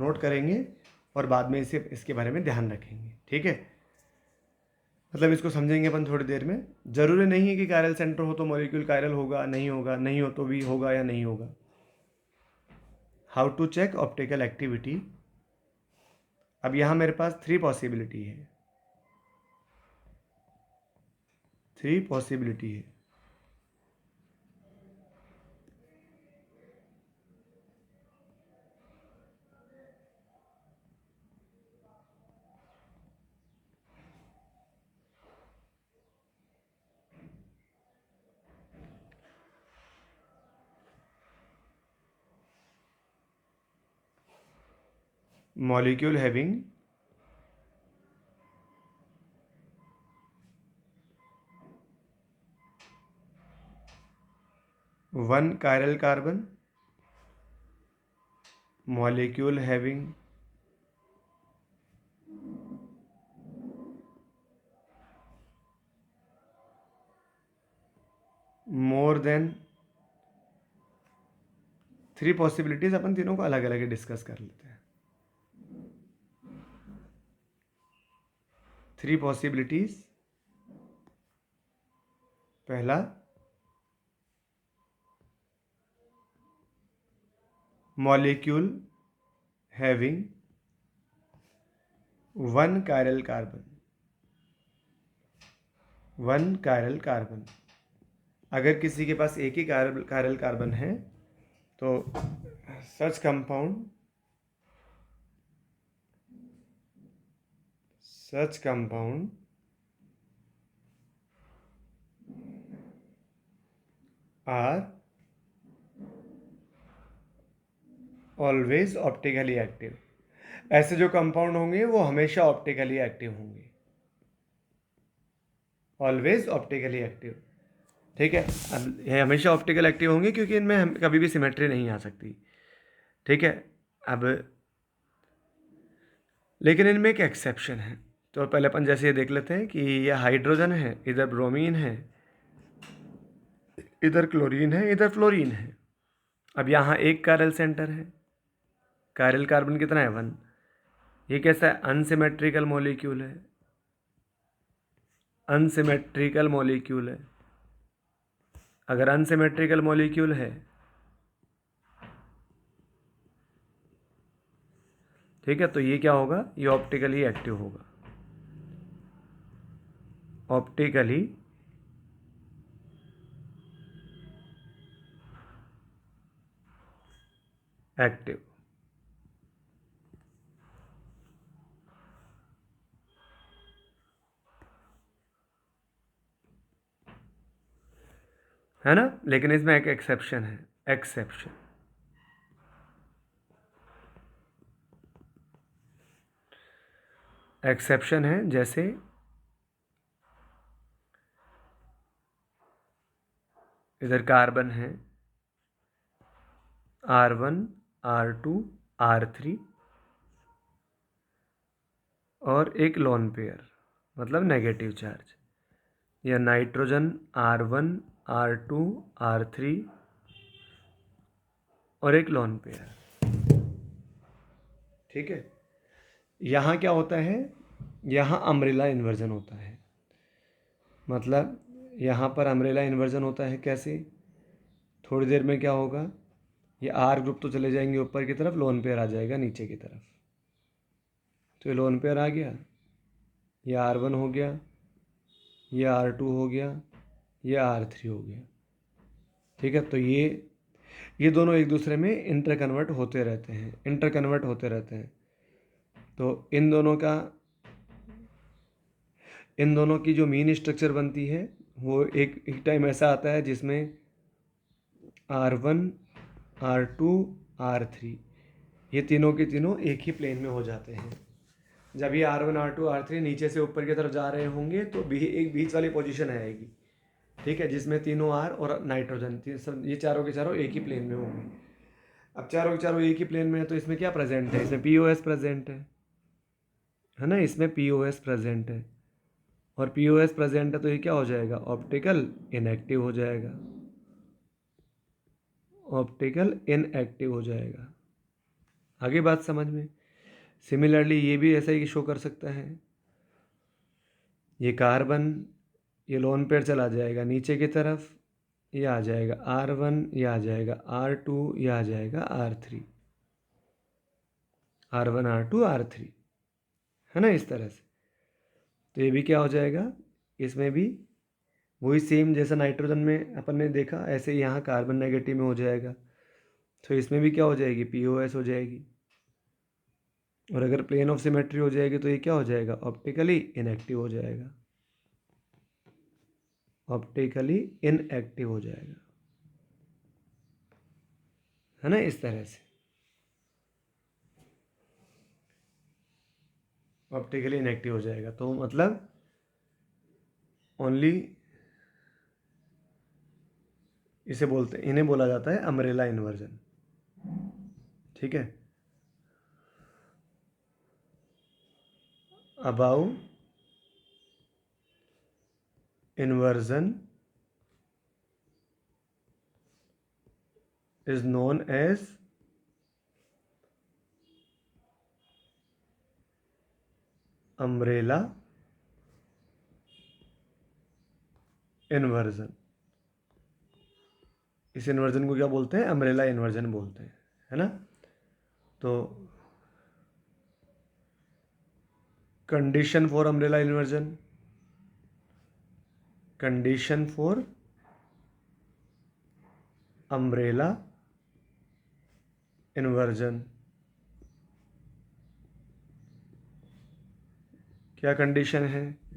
नोट करेंगे और बाद में इसके बारे में ध्यान रखेंगे। ठीक है, मतलब इसको समझेंगे अपन थोड़ी देर में। ज़रूरी नहीं है कि कायरल सेंटर हो तो मॉलिक्यूल कायरल होगा, नहीं होगा, नहीं हो तो भी होगा या नहीं होगा। How to check optical activity. अब यहाँ मेरे पास 3 पॉसिबिलिटी है। Molecule having one chiral carbon, molecule having more than 3 possibilities. अपन तीनों को अलग अलग डिस्कस कर लेते हैं। 3 पॉसिबिलिटीज। पहला, molecule having one chiral carbon. अगर किसी के पास एक ही कायरल कार्बन है तो such compound are always optically active. ऐसे जो कंपाउंड होंगे वो हमेशा ऑप्टिकली एक्टिव होंगे, ऑलवेज ऑप्टिकली एक्टिव। ठीक है, अब ये हमेशा ऑप्टिकल एक्टिव होंगे क्योंकि इनमें कभी भी सिमेट्री नहीं आ सकती। ठीक है, अब लेकिन इनमें एक एक्सेप्शन है। तो पहले अपन जैसे ये देख लेते हैं कि ये हाइड्रोजन है, इधर ब्रोमीन है, इधर क्लोरीन है, इधर फ्लोरीन है। अब यहाँ एक कायरल सेंटर है, कायरल कार्बन कितना है 1। ये कैसा है, अनसिमेट्रिकल मॉलिक्यूल है, अगर अनसिमेट्रिकल मॉलिक्यूल है, ठीक है, तो ये क्या होगा, ये ऑप्टिकली एक्टिव होगा, ऑप्टिकली एक्टिव। है ना, लेकिन इसमें एक एक्सेप्शन है, एक्सेप्शन। एक्सेप्शन है जैसे इधर कार्बन है R1 R2 R3 और एक लोन पेयर मतलब नेगेटिव चार्ज, या नाइट्रोजन R1 R2 R3 और एक लोन पेयर। ठीक है, यहाँ क्या होता है, यहाँ अम्ब्रेला इन्वर्जन होता है। मतलब यहाँ पर अम्ब्रेला इन्वर्जन होता है कैसे, थोड़ी देर में क्या होगा, ये आर ग्रुप तो चले जाएंगे ऊपर की तरफ, लोन पेयर आ जाएगा नीचे की तरफ। तो ये लोन पेयर आ गया, ये R1 हो गया, ये R2 हो गया, ये R3 हो गया। ठीक है, तो ये दोनों एक दूसरे में इंटरकन्वर्ट होते रहते हैं, इंटरकन्वर्ट होते रहते हैं। तो इन दोनों की जो मीन स्ट्रक्चर बनती है वो एक टाइम ऐसा आता है जिसमें R1 R2 R3 ये तीनों के तीनों एक ही प्लेन में हो जाते हैं। जब ये R1 R2 R3 नीचे से ऊपर की तरफ जा रहे होंगे तो एक बीच वाली पोजीशन आएगी, ठीक है, जिसमें तीनों R और नाइट्रोजन ये चारों के चारों एक ही प्लेन में होंगे। अब चारों के चारों एक ही प्लेन में है तो इसमें क्या प्रेजेंट है, इसमें POS प्रेजेंट है ना, इसमें POS प्रेजेंट है। और POS प्रेजेंट है तो ये क्या हो जाएगा, ऑप्टिकल इनएक्टिव हो जाएगा, ऑप्टिकल इनएक्टिव हो जाएगा। आगे बात समझ में। सिमिलरली ये भी ऐसा ही शो कर सकता है, ये कार्बन ये लोन पेयर चला जाएगा नीचे की तरफ, ये आ जाएगा R1, ये आ जाएगा R2, ये आ जाएगा R3, R1 R2 R3, है ना, इस तरह से। तो ये भी क्या हो जाएगा, इसमें भी वही सेम जैसा नाइट्रोजन में अपन ने देखा ऐसे यहाँ कार्बन नेगेटिव में हो जाएगा। तो इसमें भी क्या हो जाएगी, POS हो जाएगी। और अगर प्लेन ऑफ सिमेट्री हो जाएगी तो ये क्या हो जाएगा, ऑप्टिकली इनएक्टिव हो जाएगा, ऑप्टिकली इनएक्टिव हो जाएगा, है ना, इस तरह से ऑप्टिकली इनएक्टिव हो जाएगा। तो मतलब ओनली इन्हें बोला जाता है अम्ब्रेला इन्वर्जन। ठीक है, about inversion is known as umbrella inversion. इस इन्वर्जन को क्या बोलते हैं, अम्ब्रेला इन्वर्जन बोलते हैं, है ना। तो condition for umbrella inversion, condition for umbrella inversion, क्या कंडीशन है,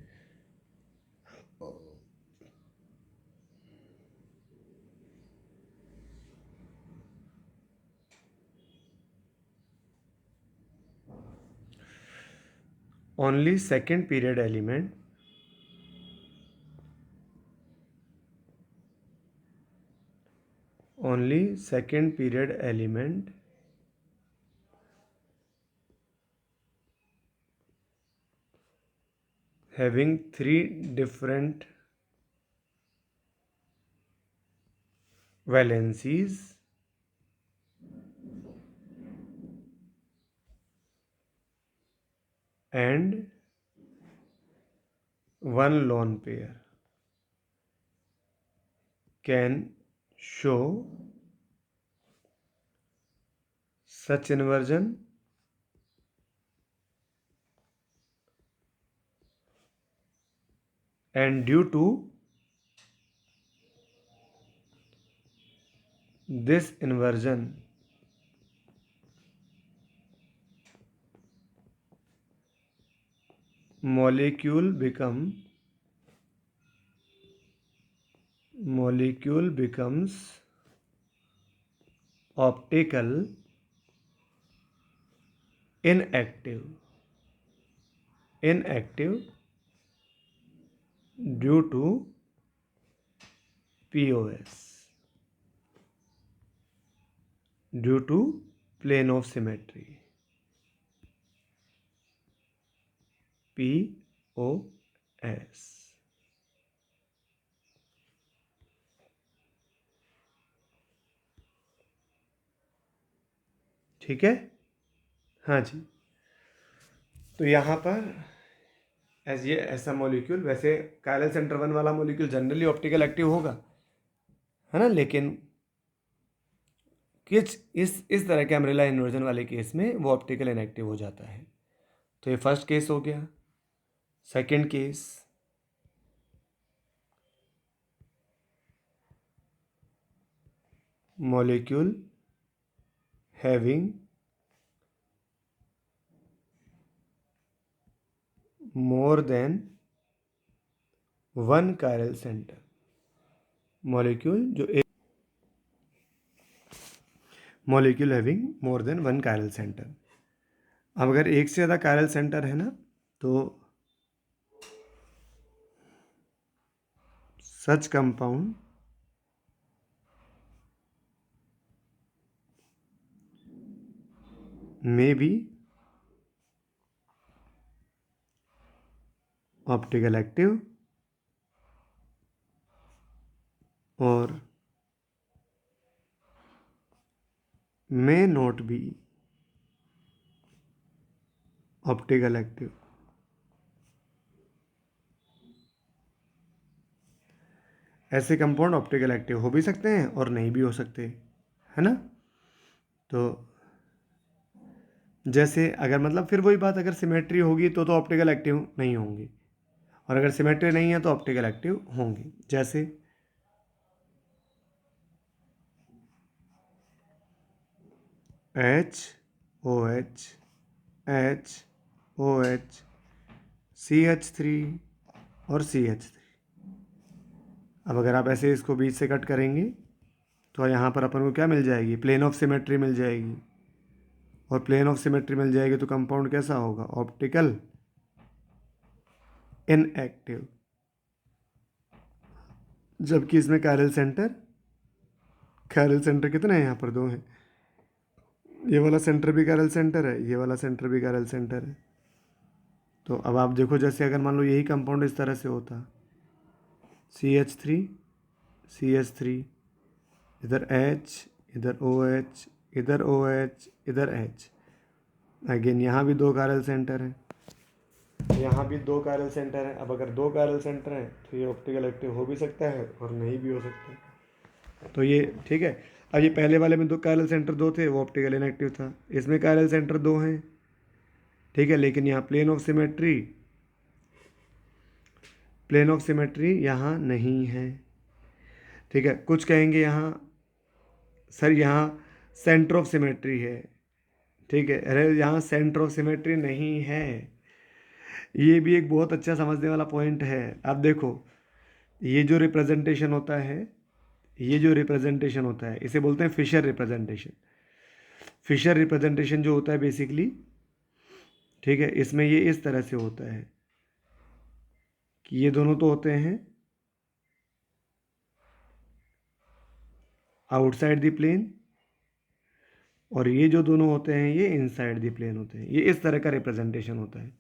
only second period element only second period element having three different valencies and one lone pair can show such inversion and due to this inversion molecule becomes optical inactive due to POS, due to plane of symmetry, POS। ठीक है, हाँ जी। तो यहाँ पर ये ऐसा molecule, वैसे chiral centre 1 वाला मॉलिक्यूल जनरली ऑप्टिकल एक्टिव होगा, है ना, लेकिन किस इस तरह के अम्ब्रेला इन्वर्जन वाले केस में वो ऑप्टिकल इनएक्टिव हो जाता है। तो ये फर्स्ट केस हो गया। Second case, molecule having more than one chiral centre, molecule जो एक molecule having more than one chiral centre. अब अगर एक से ज़्यादा कायरल सेंटर है ना, तो such compound may be optical active or may not be optical active। ऐसे कंपाउंड ऑप्टिकल एक्टिव हो भी सकते हैं और नहीं भी हो सकते, है ना। तो जैसे अगर मतलब फिर वही बात, अगर सिमेट्री होगी तो ऑप्टिकल एक्टिव नहीं होंगी, और अगर सिमेट्री नहीं है तो ऑप्टिकल एक्टिव होंगी। जैसे HOH HOH CH3 और CH3। अब अगर आप ऐसे इसको बीच से कट करेंगे तो यहाँ पर अपन को क्या मिल जाएगी, प्लेन ऑफ सिमेट्री मिल जाएगी। और प्लेन ऑफ सिमेट्री मिल जाएगी तो कंपाउंड कैसा होगा, ऑप्टिकल इनएक्टिव। जबकि इसमें कायरल सेंटर कितने हैं, यहाँ पर 2 हैं। ये वाला सेंटर भी कायरल सेंटर है, ये वाला सेंटर भी कायरल सेंटर है। तो अब आप देखो, जैसे अगर मान लो यही कंपाउंड इस तरह से होता, CH3 CH3, इधर H, इधर OH, इधर OH, इधर H। अगेन यहाँ भी 2 कायरल सेंटर हैं, यहाँ भी 2 कायरल सेंटर हैं। अब अगर 2 कायरल सेंटर हैं तो ये ऑप्टिकल एक्टिव हो भी सकता है और नहीं भी हो सकता है। तो ये ठीक है। अब ये पहले वाले में 2 कायरल सेंटर 2 थे, वो ऑप्टिकल इनएक्टिव था। इसमें कायरल सेंटर 2 हैं, ठीक है, लेकिन यहाँ प्लेन ऑफ सिमेट्री यहाँ नहीं है, ठीक है। कुछ कहेंगे यहाँ सर यहाँ सेंटर ऑफ सिमेट्री है, ठीक है। अरे यहाँ सेंटर ऑफ सिमेट्री नहीं है। ये भी एक बहुत अच्छा समझने वाला पॉइंट है। आप देखो, ये जो रिप्रेजेंटेशन होता है इसे बोलते हैं फिशर रिप्रेजेंटेशन। फिशर रिप्रेजेंटेशन जो होता है बेसिकली, ठीक है, इसमें ये इस तरह से होता है कि ये दोनों तो होते हैं आउटसाइड द प्लेन, और ये जो दोनों होते हैं ये इनसाइड द प्लेन होते हैं। ये इस तरह का रिप्रेजेंटेशन होता है।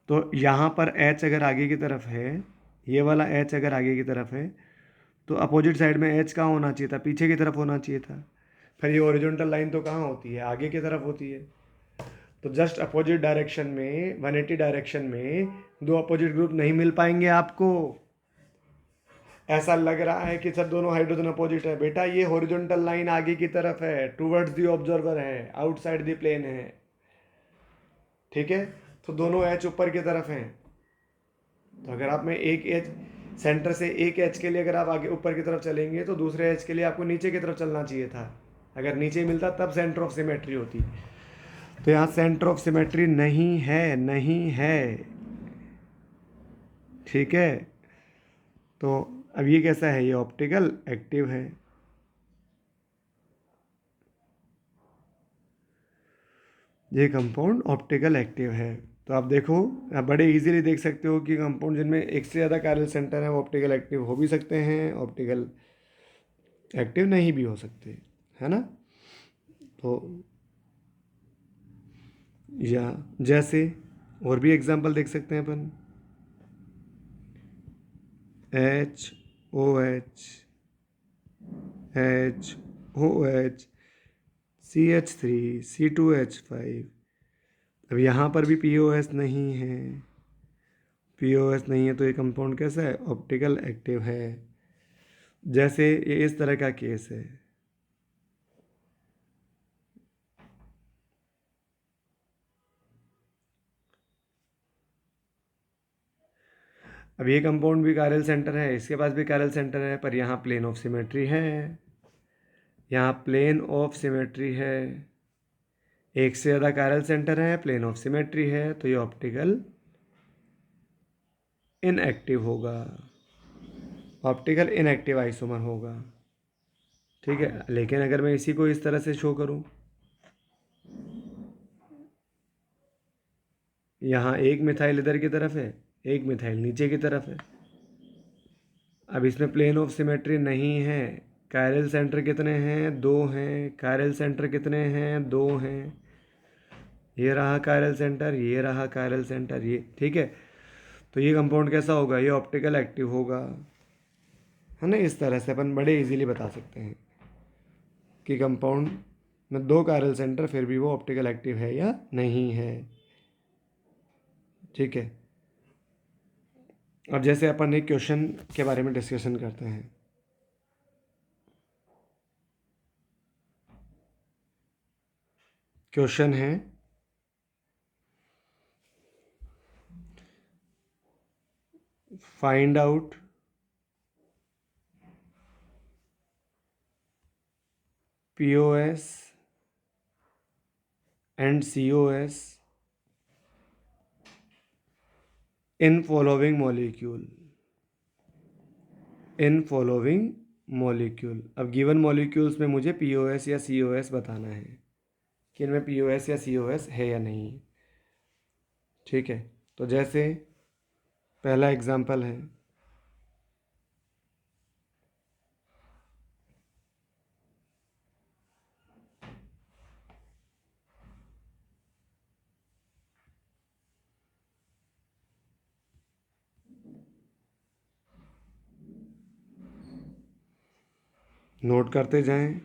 तो यहाँ पर H अगर आगे की तरफ है, ये वाला H अगर आगे की तरफ है, तो अपोजिट साइड में H कहाँ होना चाहिए था, पीछे की तरफ होना चाहिए था। फिर ये ओरिजेंटल लाइन तो कहाँ होती है, आगे की तरफ होती है। तो जस्ट अपोजिट डायरेक्शन में 180 डायरेक्शन में 2 अपोजिट ग्रुप नहीं मिल पाएंगे आपको। ऐसा लग रहा है कि सर दोनों हाइड्रोजन अपोजिट है, बेटा ये हॉरिजॉन्टल लाइन आगे की तरफ है, टुवर्ड्स द ऑब्जर्वर है, आउटसाइड द प्लेन है, ठीक है। तो दोनों H ऊपर की तरफ हैं। तो अगर आप में एक H सेंटर से एक H के लिए अगर आप आगे ऊपर की तरफ चलेंगे तो दूसरे H के लिए आपको नीचे की तरफ चलना चाहिए था। अगर नीचे मिलता तब सेंटर ऑफ सिमेट्री होती। तो यहाँ सेंटर ऑफ सिमेट्री नहीं है, ठीक है। तो अब ये कैसा है, ये ऑप्टिकल एक्टिव है। ये कंपाउंड ऑप्टिकल एक्टिव है। तो आप देखो, आप बड़े इजीली देख सकते हो कि कंपाउंड जिनमें एक से ज़्यादा कैरल सेंटर है वो ऑप्टिकल एक्टिव हो भी सकते हैं, ऑप्टिकल एक्टिव नहीं भी हो सकते, है ना। तो या जैसे और भी एग्जांपल देख सकते हैं अपन, HOH, HOH, CH3, C2H5। अब यहाँ पर भी POS नहीं है, POS नहीं है, तो ये कंपाउंड कैसा है, ऑप्टिकल एक्टिव है। जैसे ये इस तरह का केस है। अब ये कंपाउंड भी कायरल सेंटर है, इसके पास भी कायरल सेंटर है, पर यहाँ प्लेन ऑफ सिमेट्री है, यहाँ प्लेन ऑफ सिमेट्री है। एक से ज़्यादा कायरल सेंटर है, प्लेन ऑफ सिमेट्री है, तो ये ऑप्टिकल इनएक्टिव होगा, ऑप्टिकल इनएक्टिव आइसोमर होगा। ठीक है, लेकिन अगर मैं इसी को इस तरह से शो करूं, यहाँ एक मिथाइल इधर की तरफ है, एक मिथाइल नीचे की तरफ है। अब इसमें प्लेन ऑफ सिमेट्री नहीं है। कायरल सेंटर कितने हैं, दो हैं। कायरल सेंटर कितने हैं, दो हैं। ये रहा कायरल सेंटर, ये रहा कायरल सेंटर, ये ठीक है। तो ये कंपाउंड कैसा होगा, ये ऑप्टिकल एक्टिव होगा, है ना। इस तरह से अपन बड़े इजीली बता सकते हैं कि कंपाउंड में दो कायरल सेंटर फिर भी वो ऑप्टिकल एक्टिव है या नहीं है। ठीक है। अब जैसे अपन एक क्वेश्चन के बारे में डिस्कशन करते हैं। क्वेश्चन है, find out POS and COS in following molecule, in following molecule. अब गिवन मॉलिक्यूल्स में मुझे POS या COS बताना है कि इनमें POS या COS है या नहीं। ठीक है, तो जैसे पहला एग्जांपल है, नोट करते जाएं।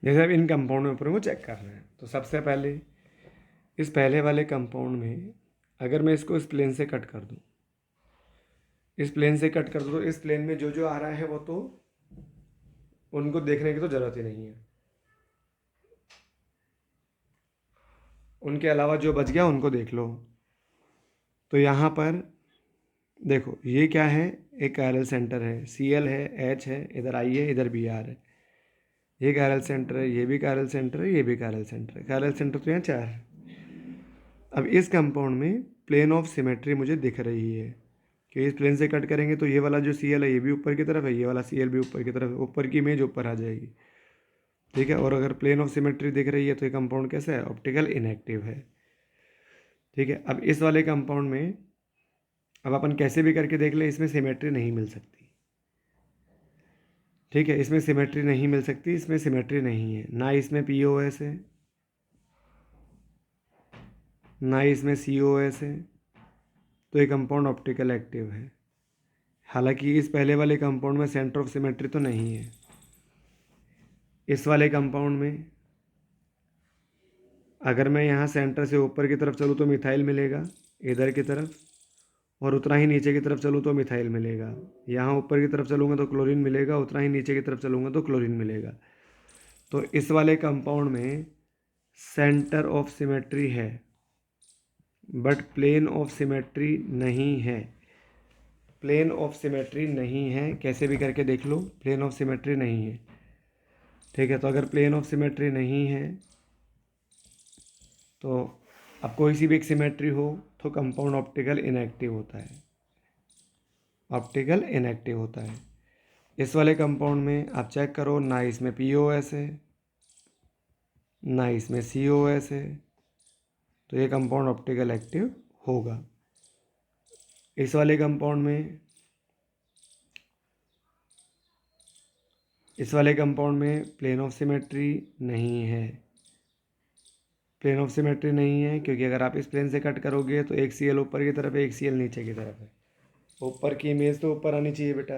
जैसे अब इन कंपाउंड में ऊपर को चेक करना है, तो सबसे पहले इस पहले वाले कंपाउंड में अगर मैं इसको इस प्लेन से कट कर दूं, इस प्लेन से कट कर दूं, तो इस प्लेन में जो जो आ रहा है वो तो उनको देखने की तो ज़रूरत ही नहीं है, उनके अलावा जो बच गया उनको देख लो। तो यहाँ पर देखो ये क्या है, एक कायरल सेंटर है, Cl है, H है, इधर I है, इधर Br है। ये कायरल सेंटर है, ये भी कायरल सेंटर है, ये भी कायरल सेंटर है। कायरल सेंटर तो यहाँ 4 है। अब इस कंपाउंड में प्लेन ऑफ सिमेट्री मुझे दिख रही है कि इस प्लेन से कट करेंगे तो ये वाला जो Cl है ये भी ऊपर की तरफ है, ये वाला Cl भी ऊपर की तरफ है, ऊपर की इमेज ऊपर आ जाएगी। ठीक है, और अगर प्लेन ऑफ सिमेट्री दिख रही है तो ये कंपाउंड कैसा है, ऑप्टिकल इनएक्टिव है। ठीक है, अब इस वाले कंपाउंड में अब अपन कैसे भी करके देख ले, इसमें सिमेट्री नहीं मिल सकती। ठीक है, इसमें सिमेट्री नहीं मिल सकती, इसमें सिमेट्री नहीं है, ना इसमें POS है, ना इसमें COS है, तो ये कंपाउंड ऑप्टिकल एक्टिव है। हालांकि इस पहले वाले कंपाउंड में सेंटर ऑफ सिमेट्री तो नहीं है। इस वाले कंपाउंड में अगर मैं यहाँ सेंटर से ऊपर की तरफ चलूँ तो मिथाइल मिलेगा इधर की तरफ, और उतना ही नीचे की तरफ चलूँ तो मिथाइल मिलेगा। यहाँ ऊपर की तरफ चलूँगा तो क्लोरीन मिलेगा, उतना ही नीचे की तरफ चलूँगा तो क्लोरीन मिलेगा। तो इस वाले कंपाउंड में सेंटर ऑफ सिमेट्री है बट प्लेन ऑफ सिमेट्री नहीं है। प्लेन ऑफ सिमेट्री नहीं है, कैसे भी करके देख लो, प्लेन ऑफ सिमेट्री नहीं है। ठीक है, तो अगर प्लेन ऑफ सिमेट्री नहीं है तो अब कोई सी भी एक सिमेट्री हो तो कंपाउंड ऑप्टिकल इनएक्टिव होता है, ऑप्टिकल इनएक्टिव होता है। इस वाले कंपाउंड में आप चेक करो, ना इसमें POS है, ना इसमें COS है, तो ये कंपाउंड ऑप्टिकल एक्टिव होगा। इस वाले कंपाउंड में प्लेन ऑफ सिमेट्री नहीं है। प्लेन ऑफ सिमेट्री नहीं है क्योंकि अगर आप इस प्लेन से कट करोगे तो एक Cl ऊपर की तरफ है, एक Cl नीचे की तरफ है। ऊपर की इमेज तो ऊपर आनी चाहिए बेटा,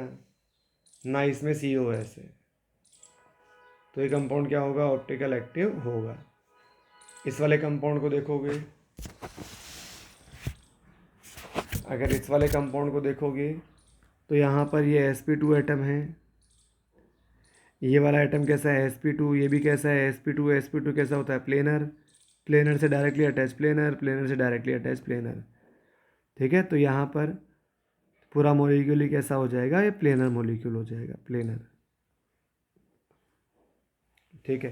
ना इसमें COS है, तो ये कंपाउंड क्या होगा, ऑप्टिकल एक्टिव होगा। इस वाले कंपाउंड को देखोगे, अगर इस वाले कंपाउंड को देखोगे तो यहाँ पर ये sp2 एटम है, ये वाला एटम कैसा है, sp2, ये भी कैसा है, sp2 कैसा होता है, प्लेनर, प्लेनर से डायरेक्टली अटैच प्लेनर, प्लेनर से डायरेक्टली अटैच प्लेनर। ठीक है, तो यहाँ पर पूरा मॉलिक्यूल ही कैसा हो जाएगा, ये प्लेनर मॉलिक्यूल हो जाएगा, प्लेनर। ठीक है,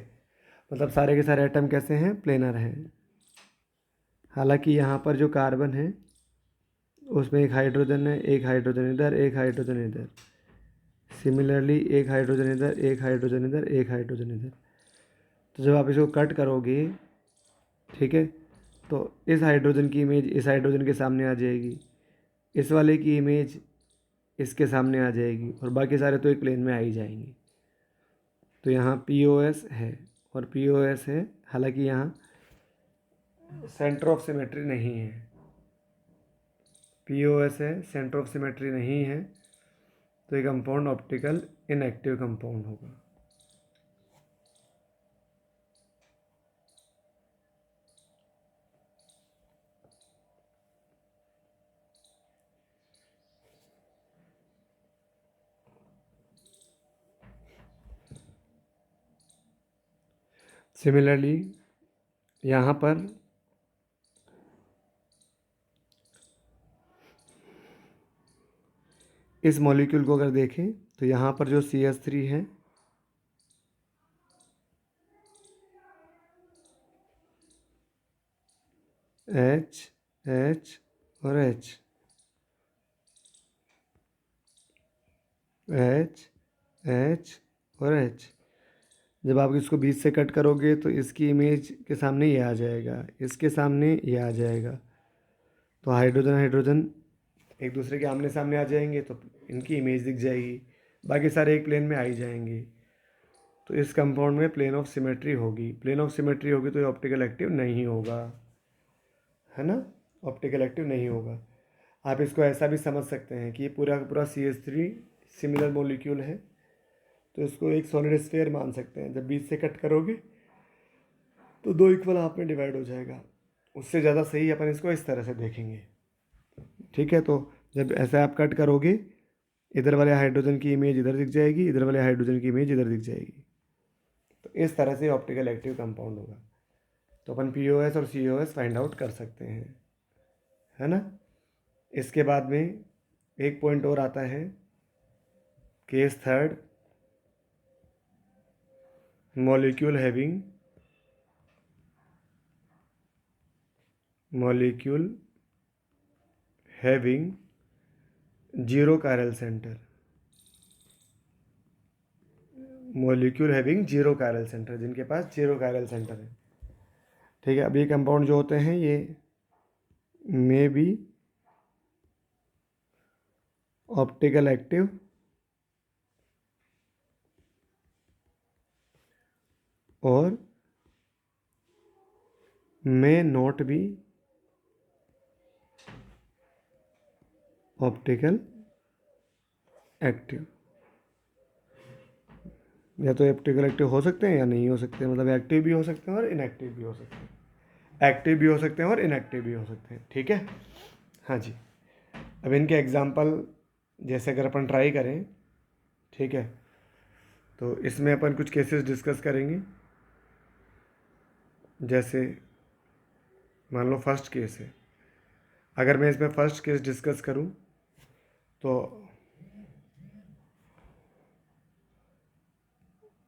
मतलब सारे के सारे एटम कैसे हैं, प्लेनर हैं। हालांकि यहाँ पर जो कार्बन है उसमें एक हाइड्रोजन है, एक हाइड्रोजन इधर, एक हाइड्रोजन इधर। सिमिलरली एक हाइड्रोजन इधर, एक हाइड्रोजन इधर, एक हाइड्रोजन इधर। तो जब आप इसको कट करोगे, ठीक है, तो इस हाइड्रोजन की इमेज इस हाइड्रोजन के सामने आ जाएगी, इस वाले की इमेज इसके सामने आ जाएगी, और बाकी सारे तो एक प्लेन में आ ही जाएंगे। तो यहाँ POS है और POS है, हालांकि यहाँ सेंटर ऑफ सिमेट्री नहीं है। POS है, सेंटर ऑफ सिमेट्री नहीं है, तो ये कंपाउंड ऑप्टिकल इनएक्टिव कंपाउंड होगा। सिमिलरली यहाँ पर इस मॉलिक्यूल को अगर देखें तो यहाँ पर जो CH3 है, H H और H, H H और H, जब आप इसको बीच से कट करोगे तो इसकी इमेज के सामने ये आ जाएगा, इसके सामने ये आ जाएगा। तो हाइड्रोजन हाइड्रोजन एक दूसरे के आमने सामने आ जाएंगे तो इनकी इमेज दिख जाएगी, बाकी सारे एक प्लेन में आ ही जाएंगे। तो इस कंपाउंड में प्लेन ऑफ सिमेट्री होगी, प्लेन ऑफ सिमेट्री होगी तो ये ऑप्टिकल एक्टिव नहीं होगा, है ना, ऑप्टिकल एक्टिव नहीं होगा। आप इसको ऐसा भी समझ सकते हैं कि ये पूरा का पूरा CH3 सिमिलर मॉलिक्यूल है, तो इसको एक सॉलिड स्फीयर मान सकते हैं। जब बीच से कट करोगे तो दो इक्वल हाफ में डिवाइड हो जाएगा। उससे ज़्यादा सही अपन इसको इस तरह से देखेंगे। ठीक है, तो जब ऐसा आप कट करोगे, इधर वाले हाइड्रोजन की इमेज इधर दिख जाएगी, इधर वाले हाइड्रोजन की इमेज इधर दिख जाएगी। तो इस तरह से ऑप्टिकल एक्टिव कंपाउंड होगा। तो अपन POS और COS फाइंड आउट कर सकते हैं, है ना। इसके बाद में एक पॉइंट और आता है, case third, molecule having zero chiral centre, molecule having zero chiral centre, जिनके पास जीरो कायरल सेंटर है। ठीक है, अब ये कंपाउंड जो होते हैं ये मे बी ऑप्टिकल एक्टिव और may not be optical active. या तो ऑप्टिकल एक्टिव हो सकते हैं या नहीं हो सकते, मतलब एक्टिव भी हो सकते हैं और इनएक्टिव भी हो सकते हैं, एक्टिव भी हो सकते हैं और इनएक्टिव भी हो सकते हैं। ठीक है, हाँ जी। अब इनके एग्जांपल जैसे अगर अपन ट्राई करें, ठीक है, तो इसमें अपन कुछ केसेस डिस्कस करेंगे। जैसे मान लो फर्स्ट केस है, अगर मैं इसमें फर्स्ट केस डिस्कस करूं तो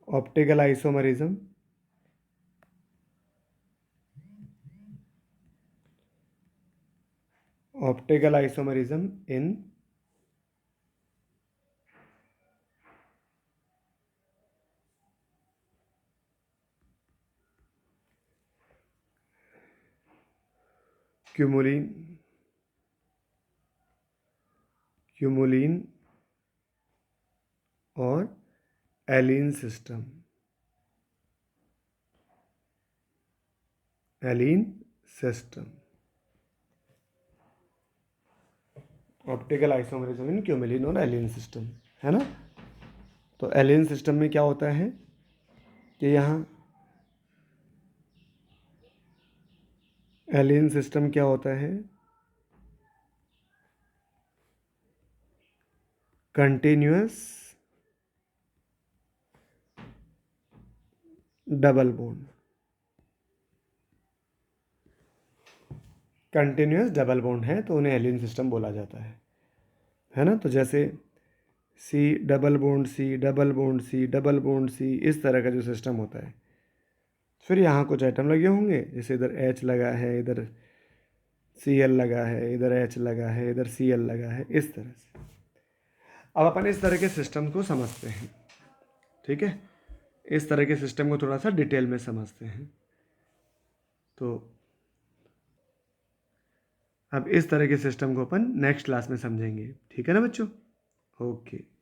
ऑप्टिकल आइसोमरिज्म इन क्यूमुलिन और एलिन सिस्टम, ऑप्टिकल आइसोमरिज्म इन क्यूमुलिन और एलिन सिस्टम, है ना। तो एलिन सिस्टम में क्या होता है कि यहाँ एलिन सिस्टम क्या होता है, continuous double bond, continuous double bond है तो उन्हें एलिन सिस्टम बोला जाता है ना। तो जैसे C double bond C double bond C double bond C, इस तरह का जो सिस्टम होता है। फिर यहाँ कुछ आइटम लगे होंगे, जैसे इधर एच लगा है, इधर सी एल लगा है, इधर एच लगा है, इधर सी एल लगा है, इस तरह से। अब अपन इस तरह के सिस्टम को समझते हैं। ठीक है, इस तरह के सिस्टम को थोड़ा सा डिटेल में समझते हैं। तो अब इस तरह के सिस्टम को अपन नेक्स्ट क्लास में समझेंगे। ठीक है ना बच्चों, ओके।